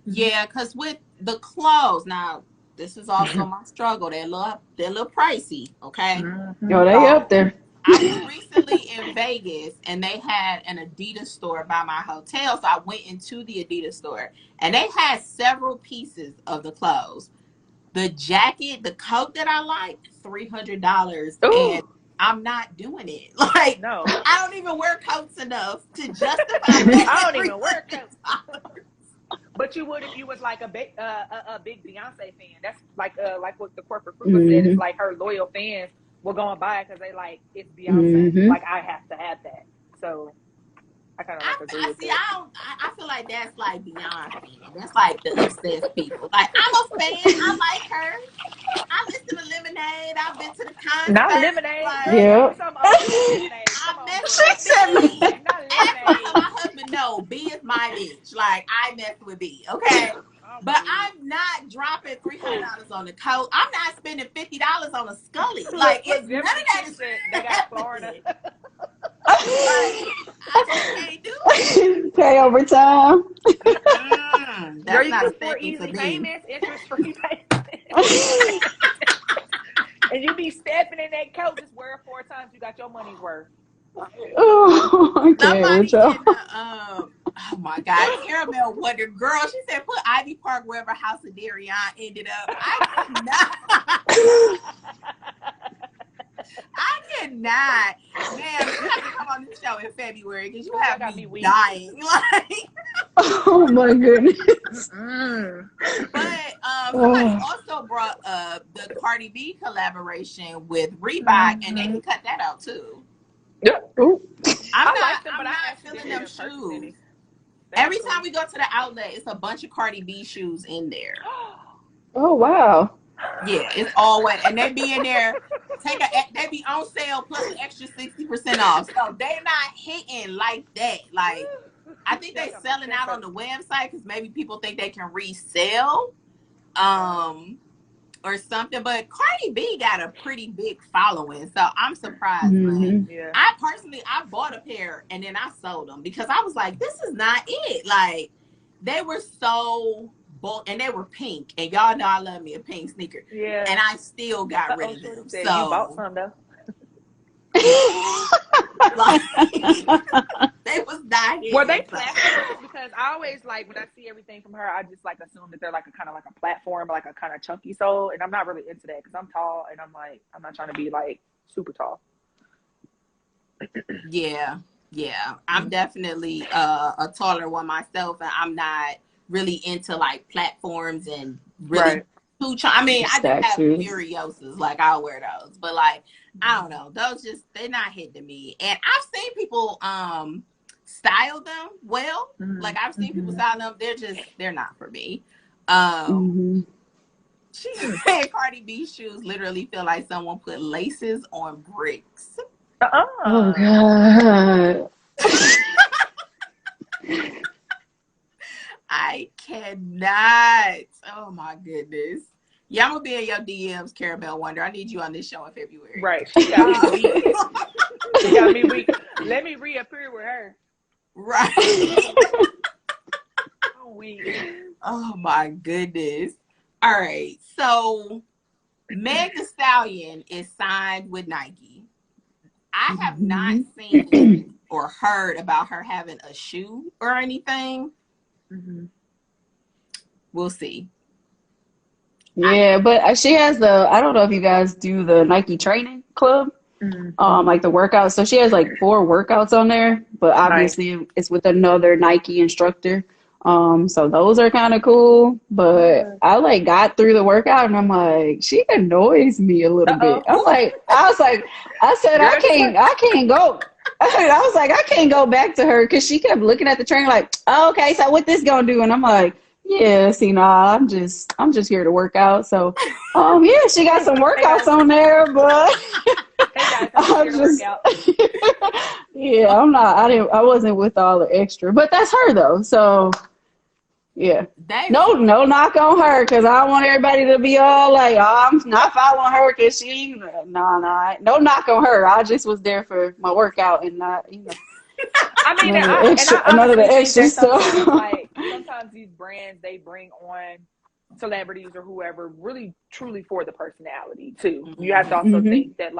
Yeah, because with the clothes, now this is also my struggle. They're a little pricey, okay? Oh, they up there. I was recently in Vegas and they had an Adidas store by my hotel. So I went into the Adidas store and they had several pieces of the clothes. The jacket, the coat that I like, $300. And I'm not doing it. Like, no. I don't even wear coats enough to justify I don't even wear coats. But you would if you was like a big Beyonce fan. That's like what the corporate fruit said. It's like her loyal fans will go and buy it because they like it's Beyonce. Like I have to have that. So I kind of like agree with that. I feel like that's like Beyonce. That's like the obsessed people. Like I'm a fan. I like her. I listen to Lemonade. I've been to the concert. Not Lemonade. Like, yeah. She said me. And my husband, no, B is my bitch. Like I mess with B. Okay. But I'm not dropping $300 on the coat. I'm not spending $50 on a Scully. Like it's none of that is. They got Florida. I just can't do it. Pay over time. That's not a for easy payments, interest-free payments. And you be stepping in that coat, just wear it 4 times. You got your money's worth. Oh, okay. Oh my God, Caramel Wonder Girl. She said, "Put Ivy Park wherever House of Darion ended up." I cannot. Man, you have to come on this show in February because you have me dying. Like, oh my goodness. But somebody also brought up the Cardi B collaboration with Reebok, and they can cut that out too. Yeah. I'm not feeling them shoes. Every time we go to the outlet, it's a bunch of Cardi B shoes in there. Oh wow. Yeah, it's always, and they be in there. They be on sale plus an extra 60% off. So they're not hitting like that. Like I think they're selling out on the website because maybe people think they can resell, or something. But Cardi B got a pretty big following, so I'm surprised. But I bought a pair and then I sold them because I was like, this is not it. Like they were so bulk and they were pink, and y'all know I love me a pink sneaker. Yeah, and I still got rid of them. So you bought some though. Like, they was not here. Were they platforms? Because I always like when I see everything from her, I just like assume that they're like a kind of like a platform, like a kind of chunky sole, and I'm not really into that because I'm tall and I'm not trying to be like super tall. Yeah, I'm definitely a taller one myself, and I'm not really into like platforms and really I mean, I do have Furiosas, like I'll wear those, but like I don't know, those they're not hitting me. And I've seen people style them well. Like I've seen people style them, they're not for me. She said Cardi B shoes literally feel like someone put laces on bricks. Oh God. I cannot. Oh my goodness. Yeah, I'm gonna be in your DMs, Caramel Wonder. I need you on this show in February. Right. She got me weak. She got me weak. Let me reappear with her. Right. I'm weak. Oh my goodness. All right. So Meg Thee Stallion is signed with Nike. I have not seen or heard about her having a shoe or anything. We'll see. Yeah, but she has I don't know if you guys do the Nike training club, like the workouts. So she has like 4 workouts on there, but obviously it's with another Nike instructor. So those are kind of cool, but I like got through the workout and I'm like, she annoys me a little bit. I said, I can't go. I was like, I can't go back to her because she kept looking at the trainer like, oh, okay, so what this gonna do? And I'm like, yeah, see, I'm just here to work out. So, yeah, she got some workouts on there, but by the time you I'm share the just, workout. yeah, I'm not. I wasn't with all the extra, but that's her though. So yeah, no, no knock on her because I don't want everybody to be all like, oh, I'm not following her because she. No knock on her. I just was there for my workout and not, I mean, none of the honestly think extra that stuff. sometimes these brands, they bring on celebrities or whoever really truly for the personality too. You have to also think that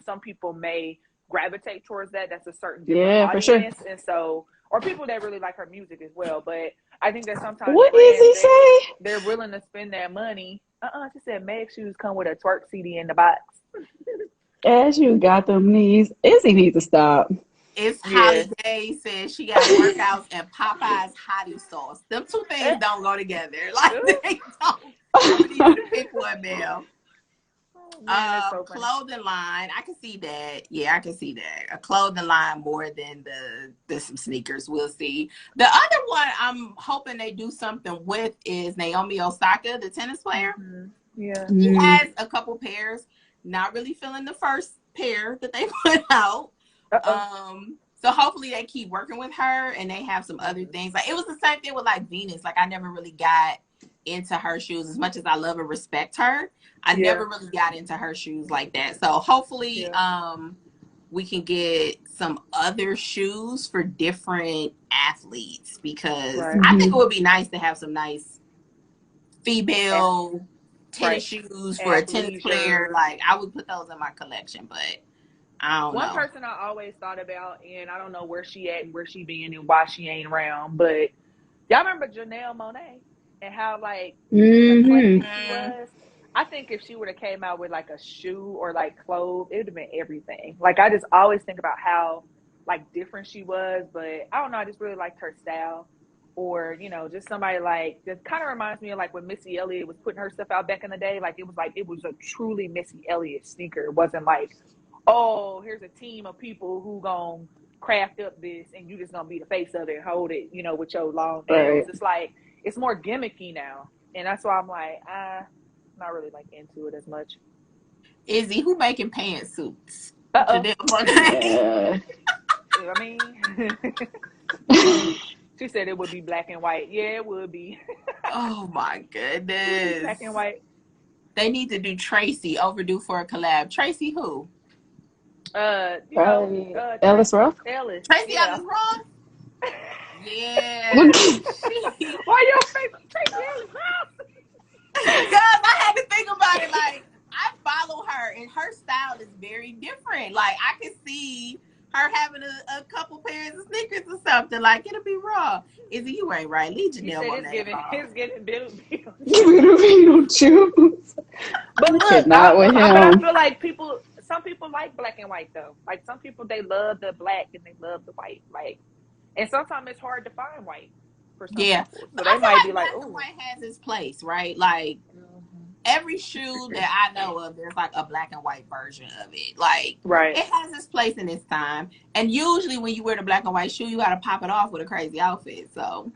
some people may gravitate towards that. That's a certain different Yeah, for sure. audience, and so or people that really like her music as well. But I think that sometimes What is brands he say? they're willing to spend that money. She said Meg shoes come with a twerk CD in the box. As you got them knees, Izzy needs to stop. It's Holiday says she got workouts and Popeye's hottie sauce. Them two things don't go together. Like they don't. I need you to pick one, Mel. So clothing line, I can see that. Yeah, I can see that. A clothing line more than the some sneakers. We'll see. The other one I'm hoping they do something with is Naomi Osaka, the tennis player. Yeah, he has a couple pairs. Not really feeling the first pair that they put out. So hopefully they keep working with her and they have some other things. Like it was the same thing with like Venus. Like I never really got into her shoes as much as I love and respect her. I never really got into her shoes like that. So hopefully we can get some other shoes for different athletes because I think it would be nice to have some nice female tennis shoes for a tennis player. Like I would put those in my collection, but I don't know. One person I always thought about, and I don't know where she at and where she been and why she ain't around, but y'all remember Janelle Monáe and how eclectic she was? I think if she would have came out with like a shoe or like clothes, it would have been everything. Like I just always think about how like different she was, but I don't know, I just really liked her style. Or, just somebody like that kind of reminds me of like when Missy Elliott was putting her stuff out back in the day. Like it was a truly Missy Elliott sneaker. It wasn't like, oh, here's a team of people who gonna craft up this and you just gonna be the face of it and hold it, with your long nails. It's like it's more gimmicky now. And that's why I'm like, not really like into it as much. Izzy, who making pantsuits? I mean she said it would be black and white. Yeah, it would be. Oh my goodness. Black and white. They need to do Tracy, overdue for a collab. Tracy who? Ellis Roth? Tracy Ellis Roth? Yeah. Why your face Tracy Ellis Roth? Because I had to think about it. Like, I follow her, and her style is very different. Like, I can see her having a couple pairs of sneakers or something. Like, it'll be raw. Izzy, you ain't right. Leave Janelle on that. It's getting Beetlejuice. But look, not with him. I feel like some people like black and white, though. Like, some people, they love the black and they love the white. Like, and sometimes it's hard to find white for some people. So they might be like, ooh. White has its place, right? Like, every shoe that I know of, there's like a black and white version of it. Like, it has its place in its time. And usually when you wear the black and white shoe, you got to pop it off with a crazy outfit. So,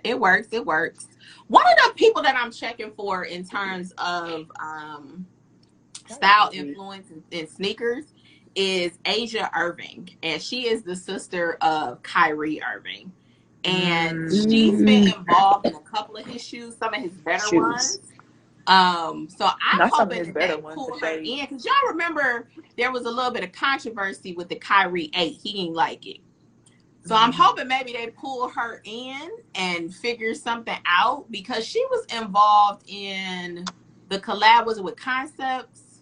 it works. It works. One of the people that I'm checking for in terms of style influence in sneakers is Asia Irving. And she is the sister of Kyrie Irving. And she's been involved in a couple of his shoes, some of his better ones. So I'm hoping that they pull her in, because y'all remember there was a little bit of controversy with the Kyrie 8. He didn't like it. So I'm hoping maybe they pull her in and figure something out, because she was involved in the collab, was it with Concepts?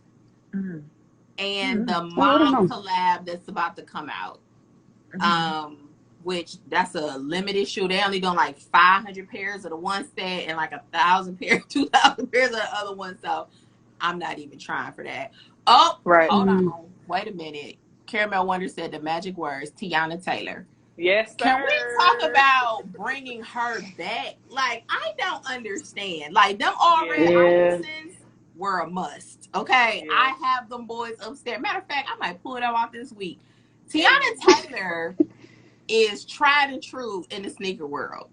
And the mom collab that's about to come out. Which that's a limited shoe. They only done like 500 pairs of the one set and like 1,000 pairs, 2,000 pairs of the other one. So I'm not even trying for that. Oh, hold on. Wait a minute. Caramel Wonder said the magic words, Tiana Taylor. Yes, sir. Can we talk about bringing her back? Like, I don't understand. Like, them all red moccasins were a must. Okay? I have them boys upstairs. Matter of fact, I might pull them off this week. Tiana Taylor is tried and true in the sneaker world.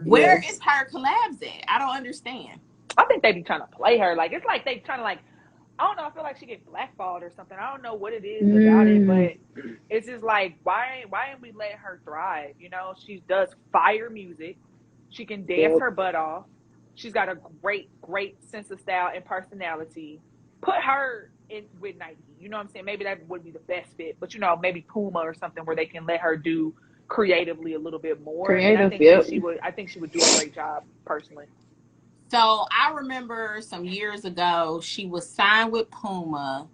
Where is her collabs at? I don't understand. I think they be trying to play her. Like, it's like they trying to like I don't know. I feel like she get blackballed or something. I don't know what it is about it, Mm. but it's just like why ain't we letting her thrive? You know, she does fire music. She can dance Yep. her butt off. She's got a great sense of style and personality. Put her in with Nike. You know what I'm saying? Maybe that would be the best fit. But you know, maybe Puma or something where they can let her do creatively a little bit more. And I Creative. think that Yep. she would do a great job personally. So I remember some years ago, she was signed with Puma,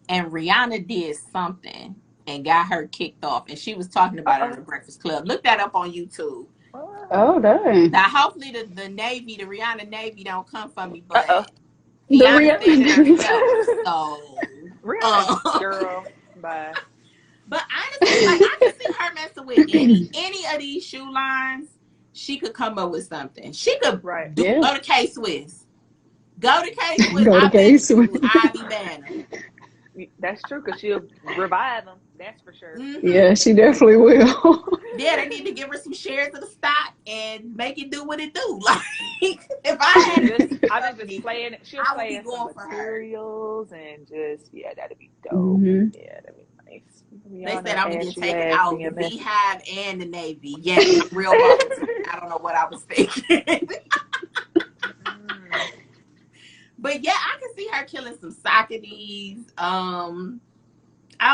and Rihanna did something and got her kicked off. And she was talking Uh about it on oh. the Breakfast Club. Look that up on YouTube. Oh, dang. Now, hopefully, the Navy, the Rihanna Navy, don't come for me, Uh oh. but The Rihanna said it reality. herself. So, Rihanna, uh, girl, bye. but honestly, like I can see her messing with any of these shoe lines. She could come up with something. She could Right. Yeah. go to K Swiss. Go to K Swiss. Go to I bet case. you Ivy Banner. That's true because she'll revive them. That's for sure. Yeah, she definitely will. Yeah, they need to give her some shares of the stock and make it do what it do. Like, if I had I think just playing. She'll I would play be in some going for her. materials and just that'd be dope. Hmm. Yeah, that'd be nice. They said Rihanna, I'm gonna get ashy taken ass out the BMF. Beehive and the Navy. Yes, I'm real volatile. I don't know what I was thinking. But yeah, I can see her killing some Socrates. I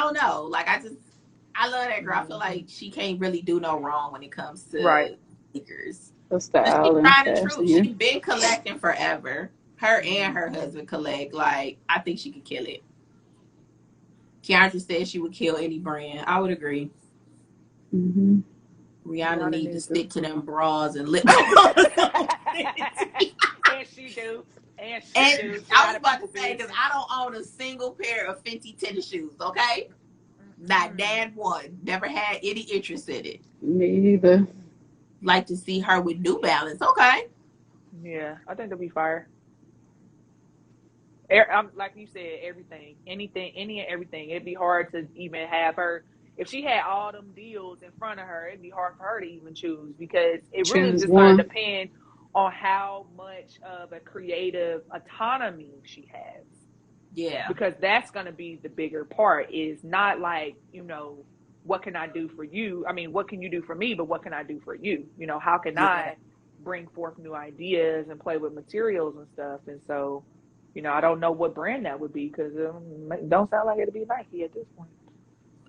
don't know. Like I love that girl. I feel like she can't really do no wrong when it comes Right. to sneakers. The But she's style and trying to fashion. true. Yeah. She's been collecting forever. Her and her husband collect. Like, I think she could kill it. Keandra said she would kill any brand. I would agree. Hmm. Rihanna need to needs stick to them bras and lip. And she do. And she And do. She I was got about a to say, because business. I don't own a single pair of Fenty tennis shoes, okay? Not Dan one. Never had any interest in it. Me either. Like to see her with New Balance. Okay. Yeah, I think they'll be fire. Like you said, everything, anything, any and everything. It'd be hard to even have her. If she had all them deals in front of her, it'd be hard for her to even choose because it really is Choose just going to one. depend on how much of a creative autonomy she has. Yeah. Because that's going to be the bigger part is not like, what can I do for you? I mean, what can you do for me, but what can I do for you? How can Yeah. I bring forth new ideas and play with materials and stuff? And so, I don't know what brand that would be because it don't sound like it'd be Nike at this point.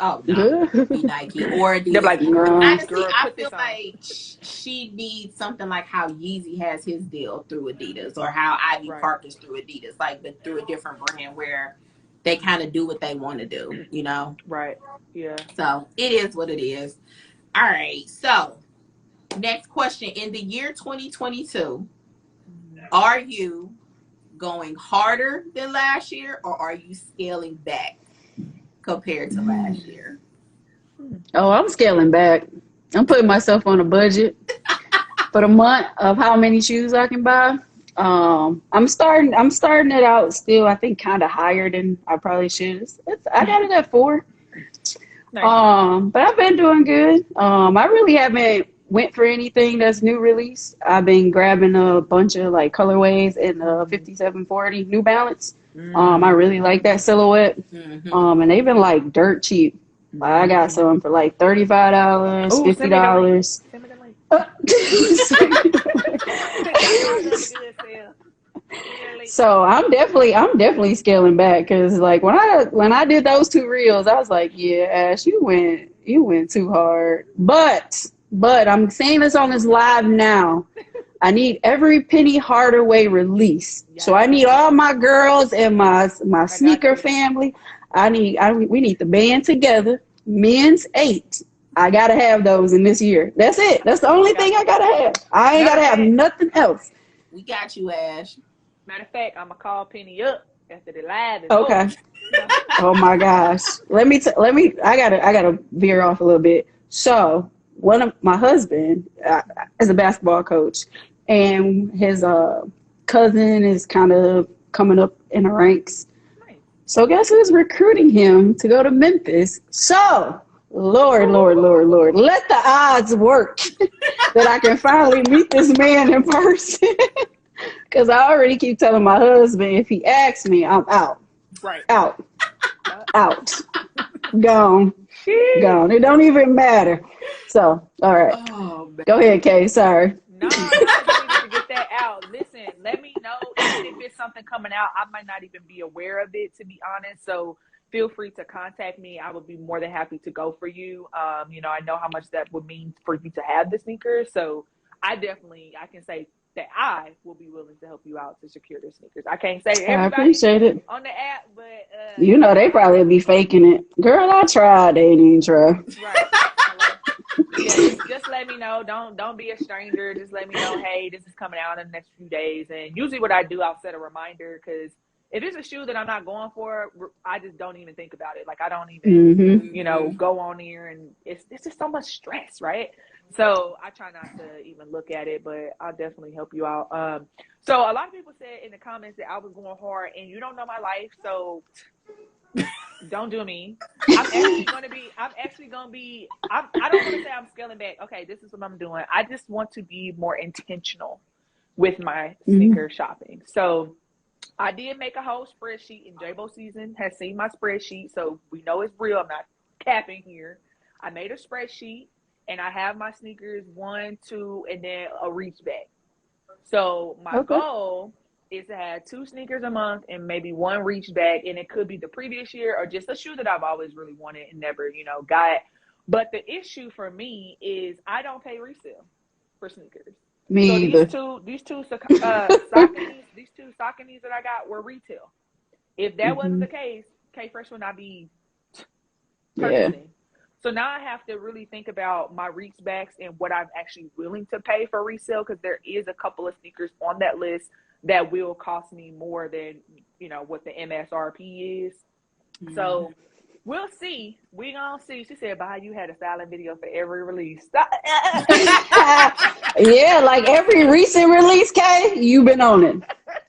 Oh, no. Be Nike or They're Adidas. like, No. Honestly, girl, I put feel this on. like she needs something like how Yeezy has his deal through Adidas or how Ivy Right. Park is through Adidas, like, but through a different brand where they kind of do what they want to do, Right. Yeah. So it is what it is. All right. So next question. In the year 2022, are you going harder than last year or are you scaling back compared to last year? Oh, I'm scaling back. I'm putting myself on a budget for the month of how many shoes I can buy. I'm starting it out still, I think kind of higher than I probably should. I got it at 4. Nice. But I've been doing good. I really haven't went for anything that's new release. I've been grabbing a bunch of like colorways in the 5740 New Balance. I really like that silhouette. And they've been like dirt cheap. I got some for like $35, Ooh, $50. Send me the link. So I'm definitely scaling back because like when I did those 2 reels, I was like, yeah, Ash, you went too hard. But I'm saying this on this live now. I need every Penny Hardaway release. Yes. So I need all my girls and my sneaker family. We need the band together. Men's 8. I gotta have those in this year. That's it. That's the only thing I gotta have. I ain't gotta have nothing else. We got you, Ash. Matter of fact, I'm gonna call Penny up after the live is okay. over. Oh my gosh. I gotta veer off a little bit. So one of my husband is a basketball coach, and his cousin is kind of coming up in the ranks. Nice. So guess who's recruiting him to go to Memphis? So Lord, let the odds work that I can finally meet this man in person. Because I already keep telling my husband, if he asks me, I'm out. Right. Out. Out. Gone. Gone. It don't even matter. So, all right. Oh, man. Go ahead, Kay. Sorry. No, I just needed to get that out. Listen, let me know even if it's something coming out. I might not even be aware of it, to be honest. So feel free to contact me. I would be more than happy to go for you. You know, I know how much that would mean for you to have the sneakers. So I can say that I will be willing to help you out to secure the sneakers. I can't say I everybody appreciate it. on the app, but You know, they probably be faking it. Girl, I tried. They didn't even try. right. Hello? Yeah, just let me know. Don't be a stranger. Just let me know, hey, this is coming out in the next few days. And usually what I do, I'll set a reminder, because if it's a shoe that I'm not going for, I just don't even think about it. Like, I don't even, you know, go on there, and it's just so much stress, right? So I try not to even look at it, but I'll definitely help you out. So a lot of people said in the comments that I was going hard, and you don't know my life, so don't do me. I don't want to say I'm scaling back. Okay, this is what I'm doing. I just want to be more intentional with my sneaker shopping. So I did make a whole spreadsheet, and J-Bo Season has seen my spreadsheet, so we know it's real. I'm not capping here. I made a spreadsheet, and I have my sneakers 1, 2, and then a reach back. So my goal is to have 2 sneakers a month and maybe 1 reach back, and it could be the previous year or just a shoe that I've always really wanted and never, you know, got. But the issue for me is I don't pay resale for sneakers. Me so either. these two Sauconys that I got were retail. If that wasn't the case, K-Fresh would not be purchasing. Yeah. So now I have to really think about my reach backs and what I'm actually willing to pay for resale, because there is a couple of sneakers on that list that will cost me more than, you know, what the MSRP is. So we'll see. We gonna see. She said, "Bye, you had a styling video for every release." Yeah, like every recent release, Kay, you've been on it.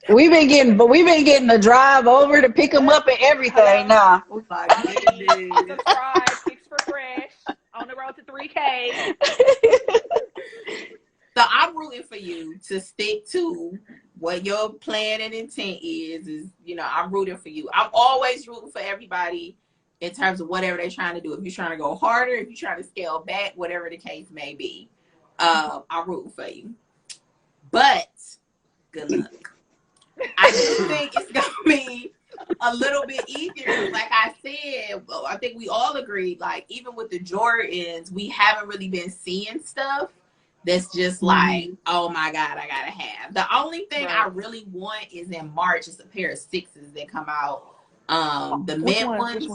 We've been getting the drive over to pick them up and everything now. Oh my goodness. Subscribe, Kicks for Fresh, on the road to 3K. So I'm rooting for you to stick to what your plan and intent is, you know, I'm rooting for you. I'm always rooting for everybody in terms of whatever they're trying to do. If you're trying to go harder, if you're trying to scale back, whatever the case may be, I'm rooting for you. But good luck. I do think it's going to be a little bit easier. Like I said, I think we all agreed, like, even with the Jordans, we haven't really been seeing stuff that's just like, oh my God, I gotta have. The only thing I really want is in March is a pair of 6s that come out. The mint ones.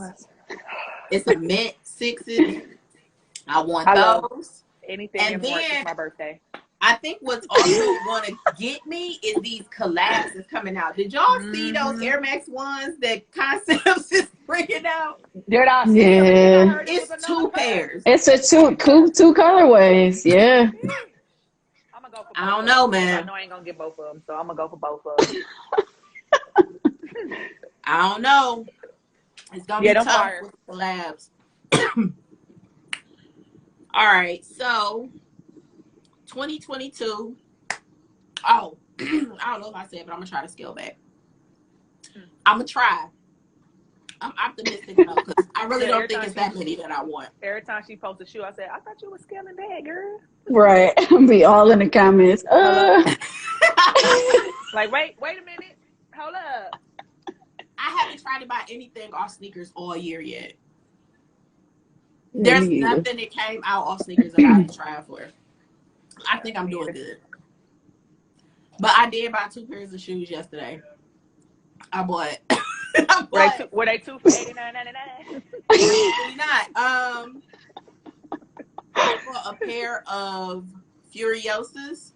It's a mint 6s. I want those. Anything and in March is my birthday. I think what's also going to get me is these collabs that's coming out. Did y'all see those Air Max ones that Concepts is bringing out? Yeah. It's 2 pairs. It's a two colorways. Yeah. I'm gonna go for both. I don't know, man. I know I ain't gonna get both of them, so I'm gonna go for both of them. I don't know. It's gonna be tough with collabs. All right, so 2022. Oh, I don't know if I said, but I'm gonna try to scale back. I'm gonna try. I'm optimistic enough because I really don't think it's that many that I want. Every time she posts a shoe, I say, "I thought you were scaling back, girl." Right, be all in the comments. Like, wait a minute, hold up. I haven't tried to buy anything off sneakers all year yet. There's nothing that came out off sneakers that I haven't tried for. I think I'm doing good. But I did buy 2 pairs of shoes yesterday. I bought. Were they 2 for $89.99? Really not. I bought a pair of Furiosas.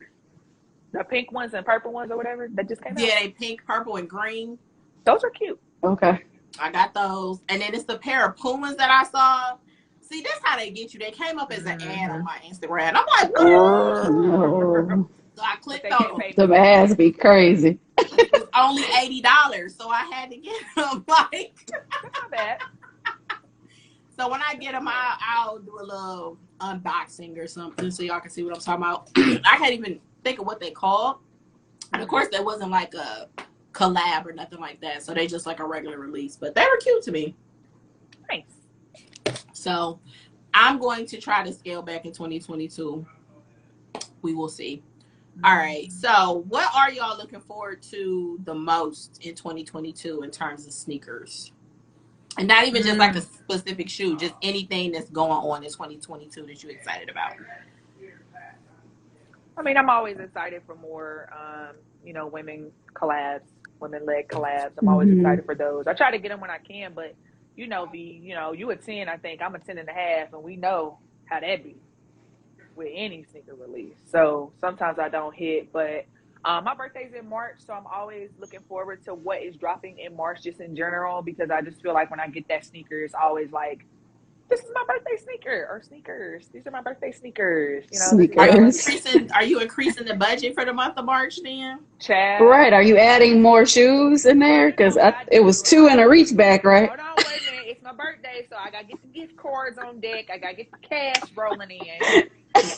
The pink ones and purple ones or whatever that just came out. Yeah, they pink, purple, and green. Those are cute. Okay. I got those. And then it's the pair of Pumas that I saw. See, that's how they get you. They came up as an ad on my Instagram. I'm like, oh. So I clicked on them. The ads be crazy. It was only $80, so I had to get them. Like, that's not bad. So when I get them, I'll do a little unboxing or something so y'all can see what I'm talking about. I can't even think of what they called. And of course, there wasn't like a collab or nothing like that. So they just like a regular release, but they were cute to me. Nice. So I'm going to try to scale back in 2022. We will see. All right. So what are y'all looking forward to the most in 2022 in terms of sneakers? And not even just like a specific shoe, just anything that's going on in 2022 that you're excited about. I mean, I'm always excited for more, women collabs, women-led collabs. I'm always excited for those. I try to get them when I can, but you a 10, I think. I'm a 10.5, and we know how that be with any sneaker release. So sometimes I don't hit, but my birthday's in March, so I'm always looking forward to what is dropping in March just in general, because I just feel like when I get that sneaker, it's always like, this is my birthday sneaker, or sneakers. These are my birthday sneakers. Are you increasing the budget for the month of March then? Chad. Right. Are you adding more shoes in there? Because it was 2 in a reach back, right? Hold on, wait a minute. It's my birthday, so I got to get the gift cards on deck. I got to get the cash rolling in.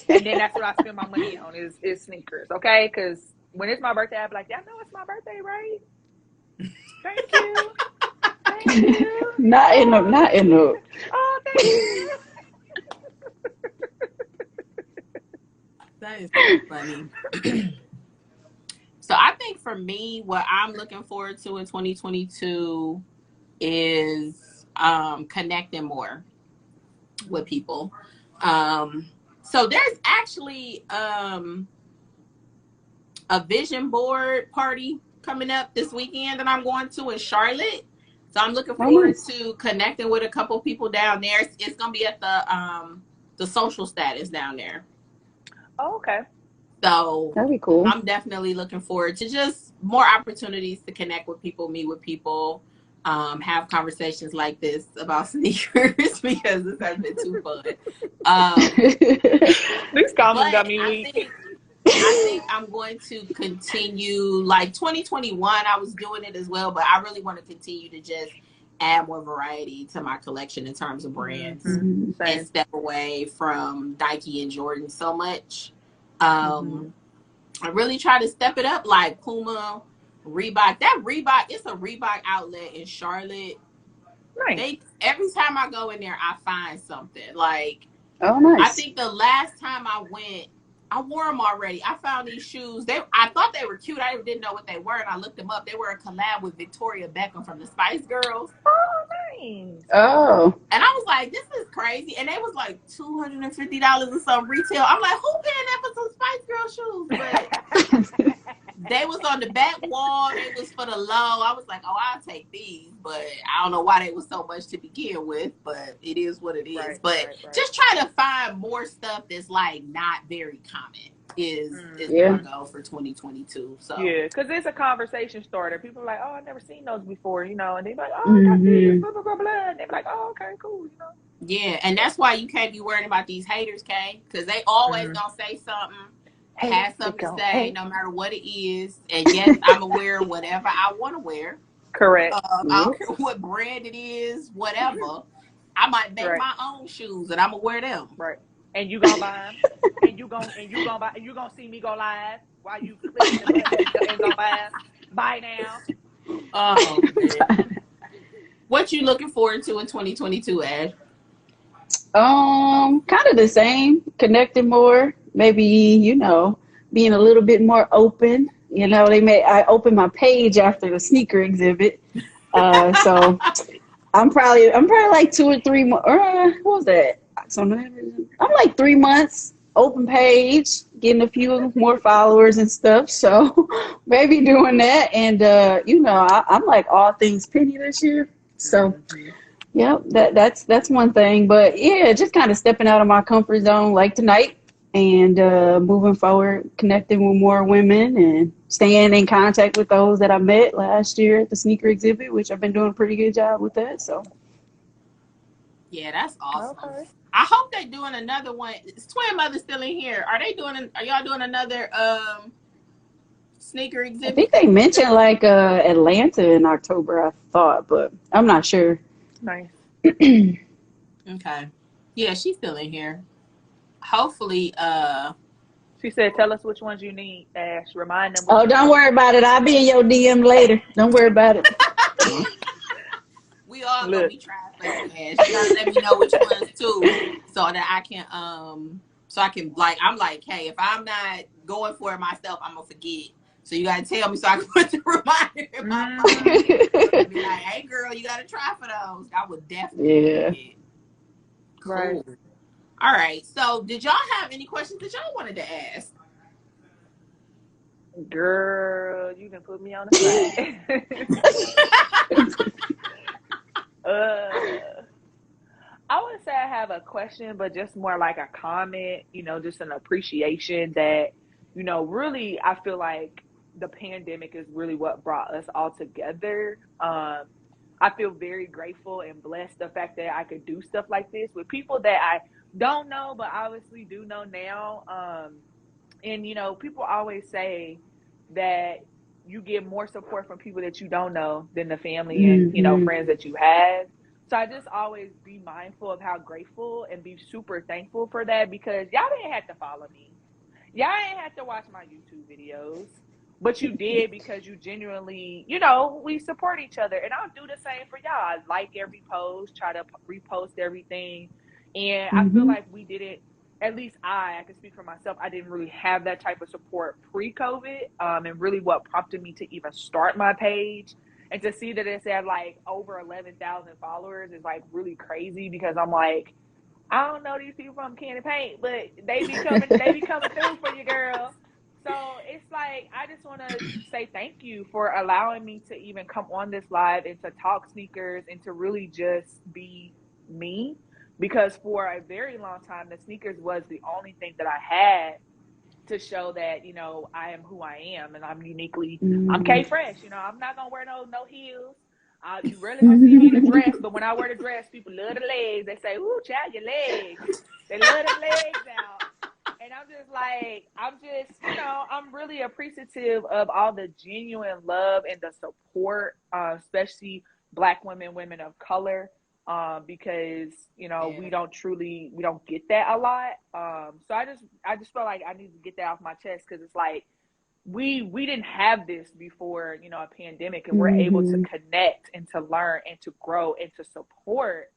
And then that's what I spend my money on is sneakers, okay? Because when it's my birthday, I'll be like, y'all know it's my birthday, right? Thank you. Thank you. Not in the. Oh, thank you. That is so funny. So I think for me, what I'm looking forward to in 2022 is connecting more with people. So there's actually a vision board party coming up this weekend that I'm going to in Charlotte. So I'm looking forward to connecting with a couple people down there. It's going to be at the social status down there. Oh, okay. So that'd be cool. I'm definitely looking forward to just more opportunities to connect with people, meet with people, have conversations like this about sneakers because this has been too fun. This comment got me weak. I think I'm going to continue, like 2021, I was doing it as well, but I really want to continue to just add more variety to my collection in terms of brands and step away from Nike and Jordan so much. I really try to step it up, like Puma, Reebok. That Reebok, it's a Reebok outlet in Charlotte. Nice. Every time I go in there, I find something. Like, oh, nice. I think the last time I went, I wore them already. I found these shoes. I thought they were cute. I didn't know what they were, and I looked them up. They were a collab with Victoria Beckham from the Spice Girls. Oh, nice. Oh. And I was like, this is crazy. And they was like $250 or some retail. I'm like, who paying that for some Spice Girl shoes? But they was on the back wall. They was for the low. I was like, oh, I'll take these. But I don't know why they was so much to begin with. But it is what it is. Just trying to find more stuff that's like not very common is my goal for 2022. So yeah, because it's a conversation starter. People are like, oh, I've never seen those before, and they be like, oh, I got these, blah, blah, blah, blah. And they be like, oh, okay, cool, Yeah, and that's why you can't be worrying about these haters, Kay, because they always gonna say something. Has something to say, no matter what it is. And yes, I'm gonna wear whatever I want to wear. Correct. I don't care what brand it is, whatever. I might make my own shoes, and I'm gonna wear them. Right. And you gonna buy them, and you gonna see me go live while you clicking the button and go buy them. Buy now. Oh man. What you looking forward to in 2022, Ash? Kind of the same. Connecting more. Maybe, being a little bit more open. I opened my page after the sneaker exhibit. So I'm probably like 2 or 3 more. What was that? So I'm like 3 months open page, getting a few more followers and stuff. So maybe doing that. And, I'm like all things Penny this year. So yeah, that's one thing. But yeah, just kind of stepping out of my comfort zone like tonight. And moving forward, connecting with more women and staying in contact with those that I met last year at the sneaker exhibit, which I've been doing a pretty good job with that. So, yeah, that's awesome. Okay. I hope they're doing another one. Is Twin Mother still in here? Are y'all doing another sneaker exhibit? I think they mentioned like Atlanta in October, I thought, but I'm not sure. Nice. Okay. Yeah, she's still in here. Hopefully She said, tell us which ones you need, Ash. Remind them. Oh, don't worry about it. I'll be in your DM later. Don't worry about it. We all gonna Look. be trying for you, Ash. You gotta let me know which ones too, so that I can like, I'm like, hey, if I'm not going for it myself, I'm gonna forget. So you gotta tell me so I can put the reminder in my phone. Be like, hey girl, you gotta try for those. I would definitely forget. Cool. Right. All right. So did y'all have any questions that y'all wanted to ask? Girl, you can put me on the spot. I would say I have a question, but just more like a comment, just an appreciation that, really, I feel like the pandemic is really what brought us all together. I feel very grateful and blessed the fact that I could do stuff like this with people that I don't know, but obviously do know now. And, people always say that you get more support from people that you don't know than the family and, friends that you have. So I just always be mindful of how grateful and be super thankful for that, because y'all didn't have to follow me. Y'all didn't have to watch my YouTube videos, but you did because you genuinely, we support each other. And I'll do the same for y'all. I like every post, try to repost everything. And I feel like we did it. At least I can speak for myself. I didn't really have that type of support pre-COVID. And really what prompted me to even start my page. And to see that it's at like over 11,000 followers is like really crazy, because I'm like, I don't know these people from Can and Paint, but they be coming through for you, girl. So it's like, I just want to say thank you for allowing me to even come on this live and to talk sneakers and to really just be me. Because for a very long time, the sneakers was the only thing that I had to show that, I am who I am, and I'm uniquely, I'm K Fresh. I'm not going to wear no heels. You rarely going to see me in a dress, but when I wear the dress, people love the legs. They say, ooh, child, your legs. They love the legs out. And I'm just like, I'm really appreciative of all the genuine love and the support, especially Black women of color. Because we don't get that a lot. So I just felt like I need to get that off my chest, because it's like we didn't have this before a pandemic, and we're able to connect and to learn and to grow and to support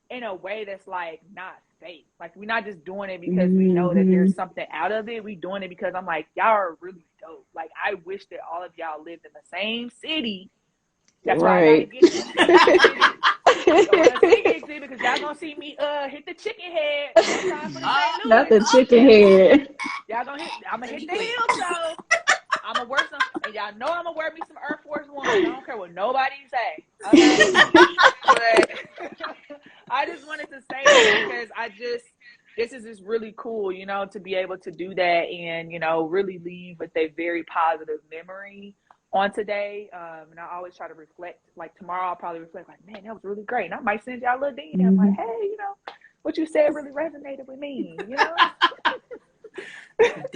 in a way that's like not fake. Like, we're not just doing it because we know that there's something out of it. We doing it because I'm like, y'all are really dope. Like, I wish that all of y'all lived in the same city. That's why I gotta get because y'all gonna see me hit the chicken head. Not the chicken head. Y'all I'm gonna hit the hill, so I'm gonna wear some, and y'all know I'm gonna wear me some Air Force One. I don't care what nobody say. Okay? But I just wanted to say that, because this is just really cool, to be able to do that and, really leave with a very positive memory on today. And I always try to reflect. Like, tomorrow I'll probably reflect like, man, that was really great. And I might send y'all a little DM. I'm like, hey, what you said really resonated with me,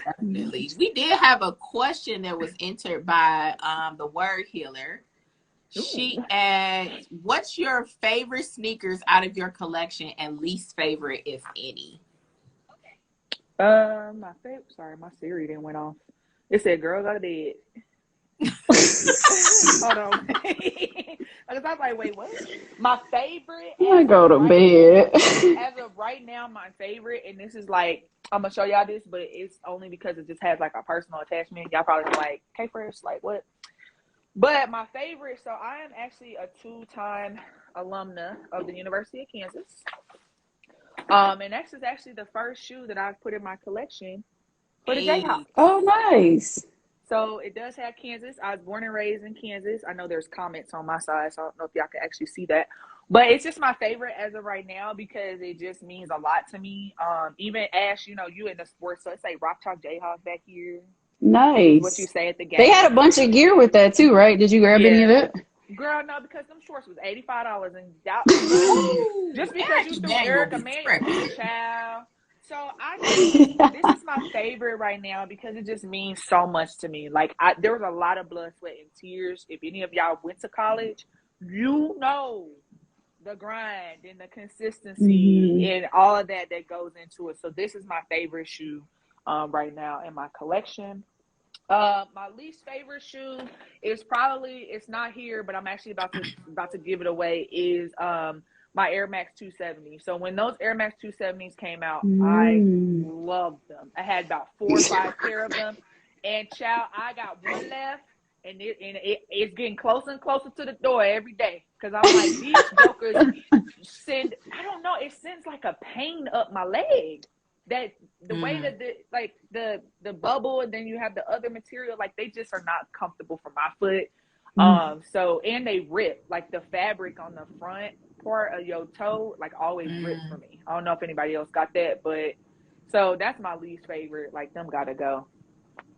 Definitely. We did have a question that was entered by the Word Healer. She asked, what's your favorite sneakers out of your collection and least favorite, if any? My favorite, sorry, my Siri didn't went off. It said, girl, go to bed. Hold on. Because I was like, wait, what? My favorite. I go to bed. As of right now, my favorite, and this is like, I'm gonna show y'all this, but it's only because it just has like a personal attachment. Y'all probably like, K Fresh, like what? But my favorite, so I am actually a 2-time alumna of the University of Kansas. And this is actually the first shoe that I've put in my collection for the Jayhawks. Oh, nice. So it does have Kansas. I was born and raised in Kansas. I know there's comments on my side, so I don't know if y'all can actually see that. But it's just my favorite as of right now, because it just means a lot to me. Even Ash, you in the sports, so it's like Rock Chalk Jayhawks back here. Nice. What you say at the game. They had a bunch of gear with that too, right? Did you grab any of it? Girl, no, because them shorts was $85, and y'all, just because you threw Erica Manuel, child. So this is my favorite right now, because it just means so much to me. Like, there was a lot of blood, sweat, and tears. If any of y'all went to college, the grind and the consistency and all of that goes into it. So this is my favorite shoe. right now in my collection. My least favorite shoe is probably, it's not here, but I'm actually about to give it away, is my Air Max 270. So when those Air Max 270s came out, I loved them. I had about 4 or 5 pair of them, and child, I got one left, and it's getting closer and closer to the door every day, because I'm like, these jokers send, I don't know, it sends like a pain up my leg. That the way that the bubble, and then you have the other material, like they just are not comfortable for my foot. So, and they rip, like the fabric on the front part of your toe, like always rips for me. I don't know if anybody else got that, but so that's my least favorite. Like, them gotta go.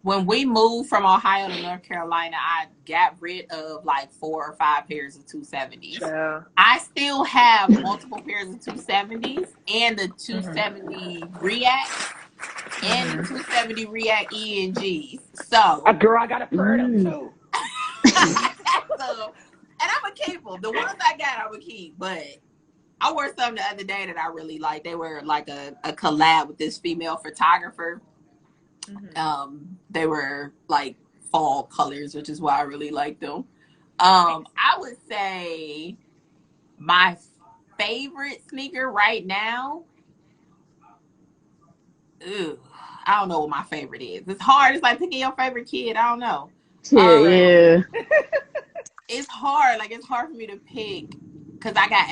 When we moved from Ohio to North Carolina, I got rid of like 4 or 5 pairs of 270s. Yeah. I still have multiple pairs of 270s and the 270 React and the 270 React ENGs. So, girl, I got a pair of them too. So, and I'm gonna keep them. The ones I got, I'm gonna keep. But I wore some the other day that I really liked. They were like a collab with this female photographer. They were like fall colors, which is why I really like them. I would say my favorite sneaker right now, I don't know what my favorite is. It's hard. It's like picking your favorite kid. I don't know. Yeah. It's hard. Like, it's hard for me to pick, because I got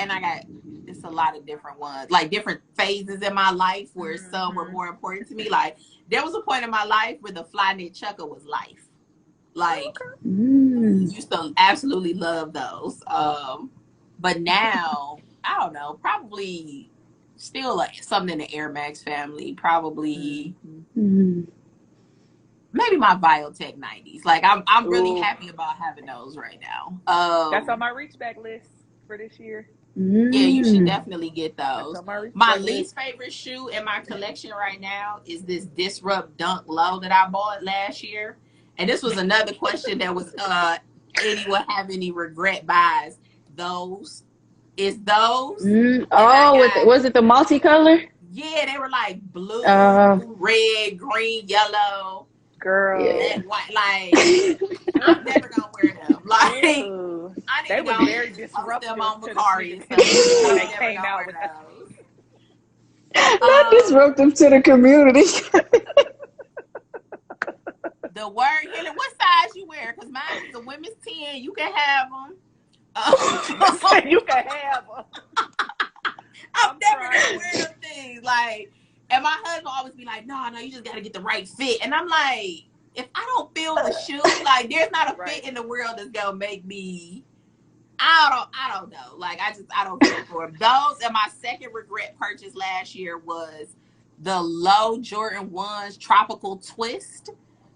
it's a lot of different ones, like different phases in my life where some were more important to me. Like, there was a point in my life where the fly knit chucker was life. Like, used to absolutely love those. But now, I don't know, probably still like something in the Air Max family. Probably maybe my Biotech 90s. Like, I'm really happy about having those right now. That's on my reach back list for this year. Yeah, you should definitely get those. My least favorite shoe in my collection right now is this Disrupt Dunk Low that I bought last year. And this was another question that was, anyone have any regret buys? Those. It's those. Was it the multicolor? Yeah, they were like blue, red, green, yellow. Girl. And white. Like, I'm never going to wear them. Like, they were very disruptive them on to Macari the when they came out with those. Not disruptive to the community. The word, Hilly, what size you wear? Because mine is a women's 10. You can have them. You can have them. I'm never going to wear them things. Like, and my husband always be like, no, you just got to get the right fit. And I'm like, if I don't feel the shoe, like, there's not a fit in the world that's going to make me, I don't know. Like, I don't care for them. Those, and my second regret purchase last year was the low Jordan 1s Tropical Twist,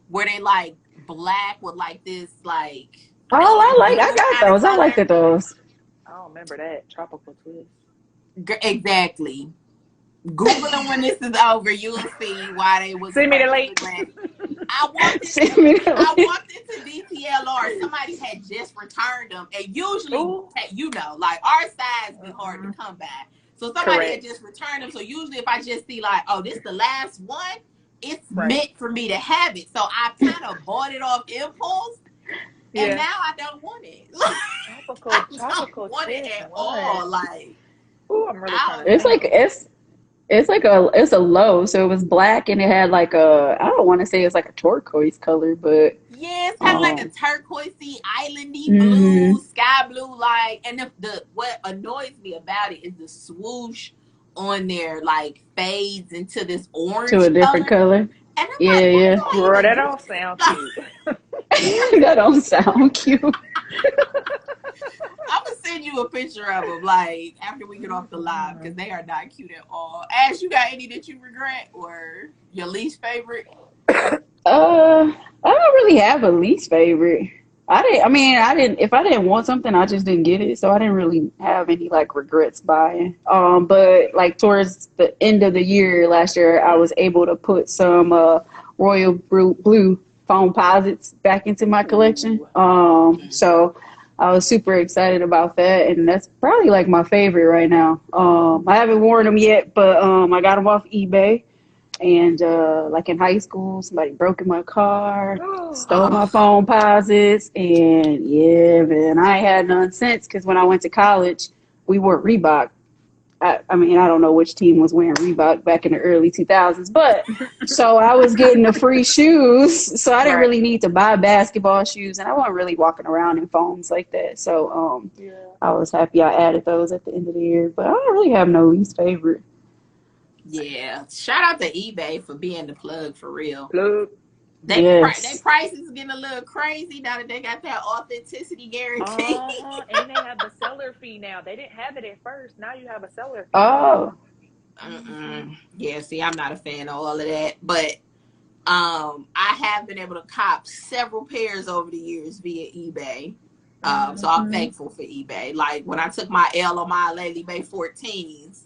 where they like black with like this, like. I got those. I liked those. I don't remember that. Tropical Twist. Exactly. Google them when this is over. You'll see why they was. Send me the link. I walked into DTLR. Somebody had just returned them, and usually, like, our size be hard to come by. So somebody had just returned them. So usually, if I just see like, oh, this is the last one, it's meant for me to have it. So I kind of bought it off impulse, and now I don't want it. Tropical I don't want it at all. Like, I'm really it's a low, so it was black and it had like I don't want to say it's like a turquoise color, but yeah, it's kind of like a turquoisey, islandy blue, sky blue, like. And the what annoys me about it is the swoosh on there like fades into this orange to a different color. And I'm like, girl, that don't sound cute. That don't sound cute. I'm gonna send you a picture of them, like, after we get off the live, because they are not cute at all. Ash, you got any that you regret or your least favorite? I don't really have a least favorite. If I didn't want something, I just didn't get it, so I didn't really have any like regrets buying. But like towards the end of the year last year, I was able to put some royal blue foam posits back into my collection. So I was super excited about that, and that's probably like my favorite right now. I haven't worn them yet, but I got them off eBay, And like in high school, somebody broke in my car, stole my phone posits, and yeah, man, I ain't had none since. Because when I went to college, we wore Reebok. I mean, I don't know which team was wearing Reebok back in the early 2000s, but so I was getting the free shoes, so I didn't really need to buy basketball shoes, and I wasn't really walking around in foams like that. So I was happy I added those at the end of the year, but I don't really have no least favorite. Yeah, shout out to eBay for being the plug for real. Plug. They prices getting a little crazy now that they got that authenticity guarantee. And they have the seller fee now. They didn't have it at first. Now you have a seller fee. Oh. Yeah, see, I'm not a fan of all of that. But I have been able to cop several pairs over the years via eBay. So I'm thankful for eBay. Like when I took my L on my Lady Bay 14s,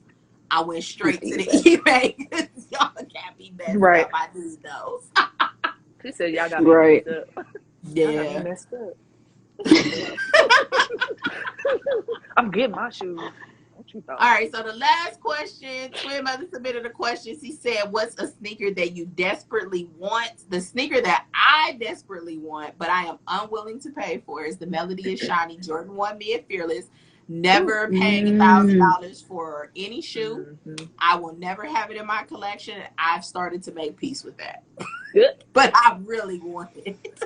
I went straight to the eBay because y'all can't be messed up. I need those. She said y'all got me messed up. Yeah. Y'all got me messed up. I'm getting my shoes. What you thought? All right, so the last question, Twin Mother submitted a question. She said, what's a sneaker that you desperately want? The sneaker that I desperately want, but I am unwilling to pay for is the Melody is Shiny Jordan 1 Mid Fearless. Never paying $1,000 for any shoe. I will never have it in my collection. I've started to make peace with that. But I really want it.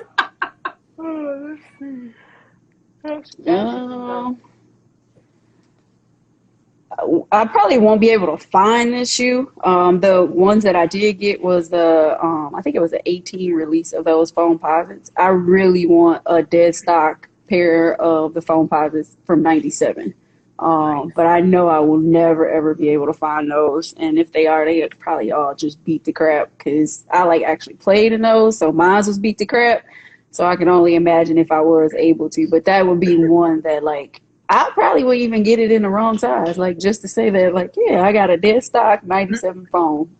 I probably won't be able to find this shoe. The ones that I did get was the I think it was the 18 release of those foam posits. I really want a dead stock pair of the foam posits from 97. But I know I will never ever be able to find those, and if they are, they probably all just beat the crap because I like actually played in those, so mine was beat the crap. So I can only imagine if I was able to, but that would be one that like I probably would even get it in the wrong size, like just to say that like yeah, I got a dead stock 97 foam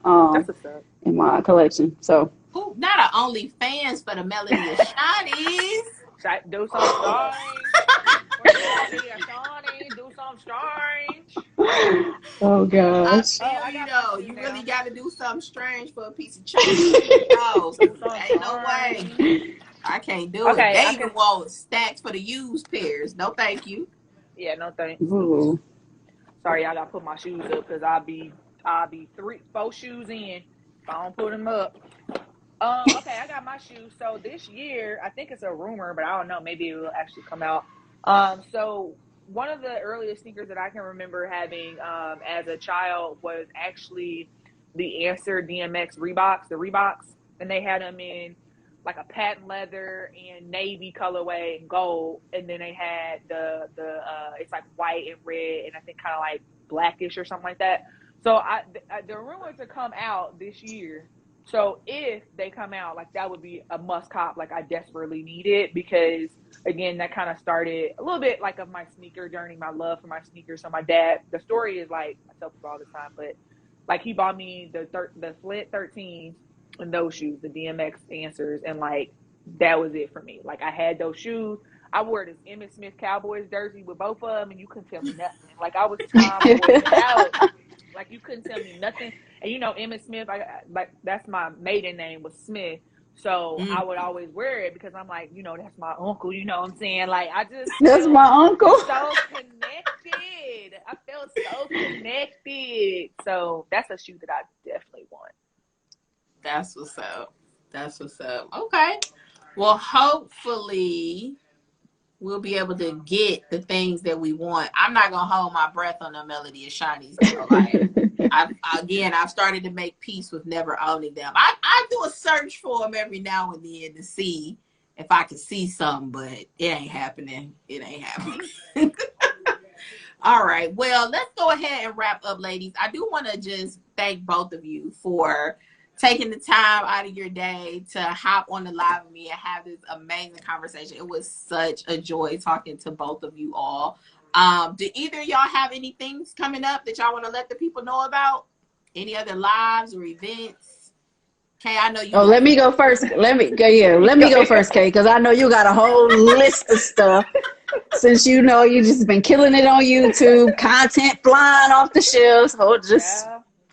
in my collection. So not a OnlyFans for the Melody of Shinies. Do something strange. Do something strange. Oh gosh. You really got to do something strange for a piece of chicken. No, ain't no way. I can't do it. They even want stacks for the used pairs. No, thank you. Yeah, no thanks. Ooh. Sorry, I gotta put my shoes up because I'll be 3-4 shoes in if I don't put them up. Okay, I got my shoes. So this year, I think it's a rumor, but I don't know. Maybe it will actually come out. So one of the earliest sneakers that I can remember having as a child was actually the Answer DMX Reeboks, the Reeboks, and they had them in like a patent leather and navy colorway and gold, and then they had the it's like white and red and I think kind of like blackish or something like that. So the rumor to come out this year. So if they come out, like that would be a must cop. Like I desperately need it because again, that kind of started a little bit like of my sneaker journey, my love for my sneakers. So my dad, the story is like I tell people all the time, but like he bought me the Flint 13s and those shoes, the DMX Answers, and like that was it for me. Like I had those shoes. I wore this Emmitt Smith Cowboys jersey with both of them, and you couldn't tell me nothing. Like I was tomboyed out. Like you couldn't tell me nothing. And you know, Emmitt Smith, like that's my maiden name was Smith. So I would always wear it because I'm like, you know, that's my uncle. You know what I'm saying? Like I just that's my uncle. So connected. I felt so connected. So that's a shoe that I definitely want. That's what's up. That's what's up. Okay. Well, hopefully we'll be able to get the things that we want. I'm not gonna hold my breath on the Melody of Shinies though. Like I've started to make peace with never owning them. I do a search for them every now and then to see if I can see some, but it ain't happening. It ain't happening. All right. Well, let's go ahead and wrap up, ladies. I do want to just thank both of you for taking the time out of your day to hop on the live with me and have this amazing conversation. It was such a joy talking to both of you all. Do either of y'all have any things coming up that y'all want to let the people know about? Any other lives or events? Kay, I know you. Oh, let me go first. Let me go first, Kay, because I know you got a whole list of stuff. Since you know you just been killing it on YouTube, content flying off the shelves.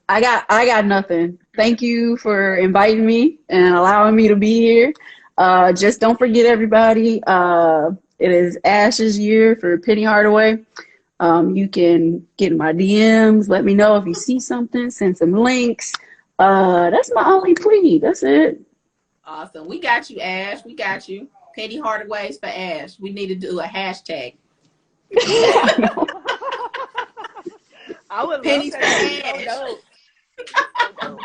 I got nothing. thank you for inviting me and allowing me to be here. Just don't forget, everybody, it is Ash's year for Penny Hardaway. You can get in my DMs. Let me know if you see something. Send some links. That's my only plea. That's it. Awesome. We got you, Ash. We got you. Penny Hardaway's for Ash. We need to do a hashtag. I would Penny love for that. Ash. So dope. So dope.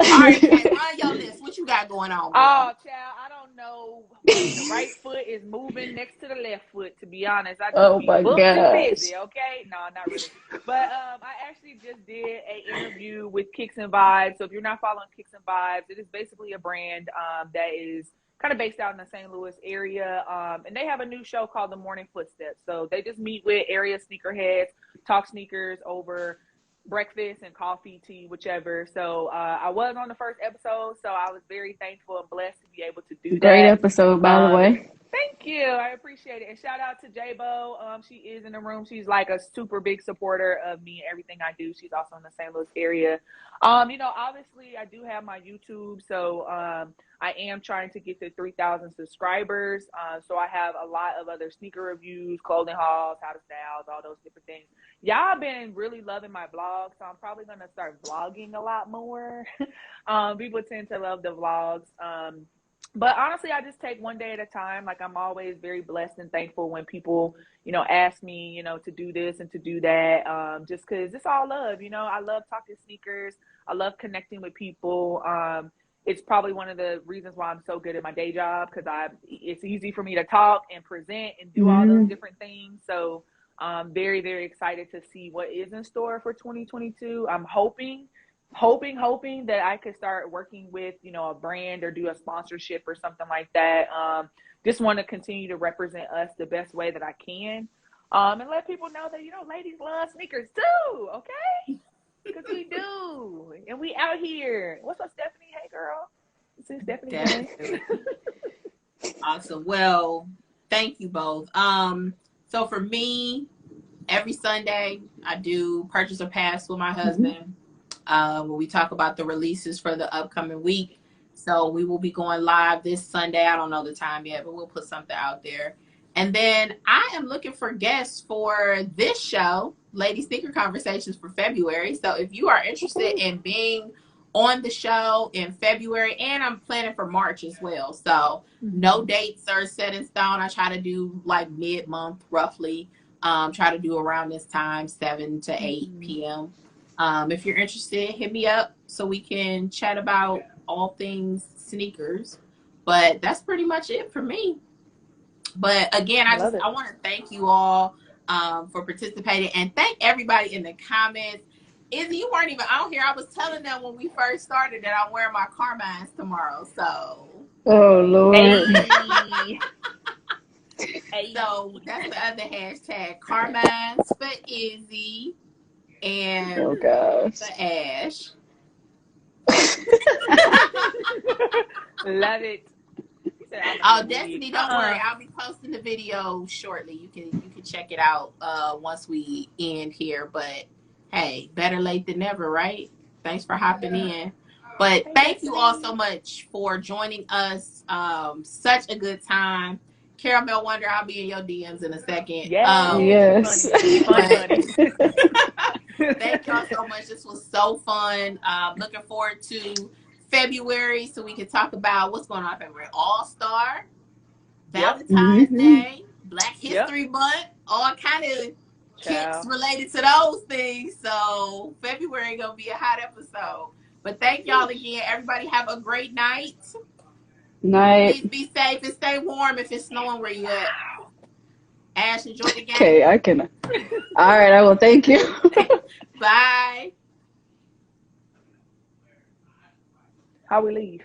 All right, Kay, run your list. What you got going on, girl? Oh, child, I don't know when the right foot is moving next to the left foot, to be honest. I just Oh be my booked and gosh. busy, okay? No, not really. But I actually just did an interview with Kicks and Vibes. So if you're not following Kicks and Vibes, it is basically a brand that is kind of based out in the St. Louis area. And they have a new show called The Morning Footsteps. So they just meet with area sneakerheads, talk sneakers over breakfast and coffee, tea, whichever. So I was on the first episode, so I was very thankful and blessed to be able to do Great that. episode, by the way. Thank you. I appreciate it. And shout out to J-Bo. She is in the room. She's like a super big supporter of me and everything I do. She's also in the St. Louis area. Obviously I do have my YouTube. So I am trying to get to 3,000 subscribers. So I have a lot of other sneaker reviews, clothing hauls, how to styles, all those different things. Y'all been really loving my vlog, so I'm probably going to start vlogging a lot more. People tend to love the vlogs. But honestly, I just take one day at a time. Like, I'm always very blessed and thankful when people, ask me, to do this and to do that. Just because it's all love, I love talking sneakers. I love connecting with people. It's probably one of the reasons why I'm so good at my day job, because it's easy for me to talk and present and do all those different things. So I'm very, very excited to see what is in store for 2022. I'm hoping that I could start working with, a brand or do a sponsorship or something like that. Just want to continue to represent us the best way that I can. And let people know that, ladies love sneakers too, okay? Because we do. And we out here. What's up, Stephanie? Hey, girl. This is Stephanie. Awesome. Well, thank you both. So for me, every Sunday, I do purchase a pass with my husband. When we talk about the releases for the upcoming week. So we will be going live this Sunday. I don't know the time yet, but we'll put something out there. And then I am looking for guests for this show, Lady Sneaker Conversations, for February. So if you are interested in being on the show in February, and I'm planning for March as well. So no dates are set in stone. I try to do like mid-month roughly. Try to do around this time, 7 to 8 p.m. If you're interested, hit me up so we can chat about all things sneakers. But that's pretty much it for me. But again, I want to thank you all for participating, and thank everybody in the comments. Izzy, you weren't even out here. I was telling them when we first started that I'm wearing my Carmines tomorrow. So, oh Lord. So that's the other hashtag, Carmines for Izzy. And oh gosh, for Ash. Love it. Oh, Destiny, don't worry. I'll be posting the video shortly. You can check it out once we end here. But hey, better late than never, right? Thanks for hopping in. But thank you all so much for joining us. Such a good time. Caramel Wonder, I'll be in your DMs in a second. Yes. Thank y'all so much. This was so fun. Looking forward to February so we can talk about what's going on in February. All-Star, Valentine's Day, Black History Month, all kind of kicks related to those things. So February gonna be a hot episode. But thank y'all again. Everybody have a great night. Night. Please be safe and stay warm if it's snowing where you at. Ash, enjoy the game. Okay, I can. All right, I will. Thank you. Bye. How we leave?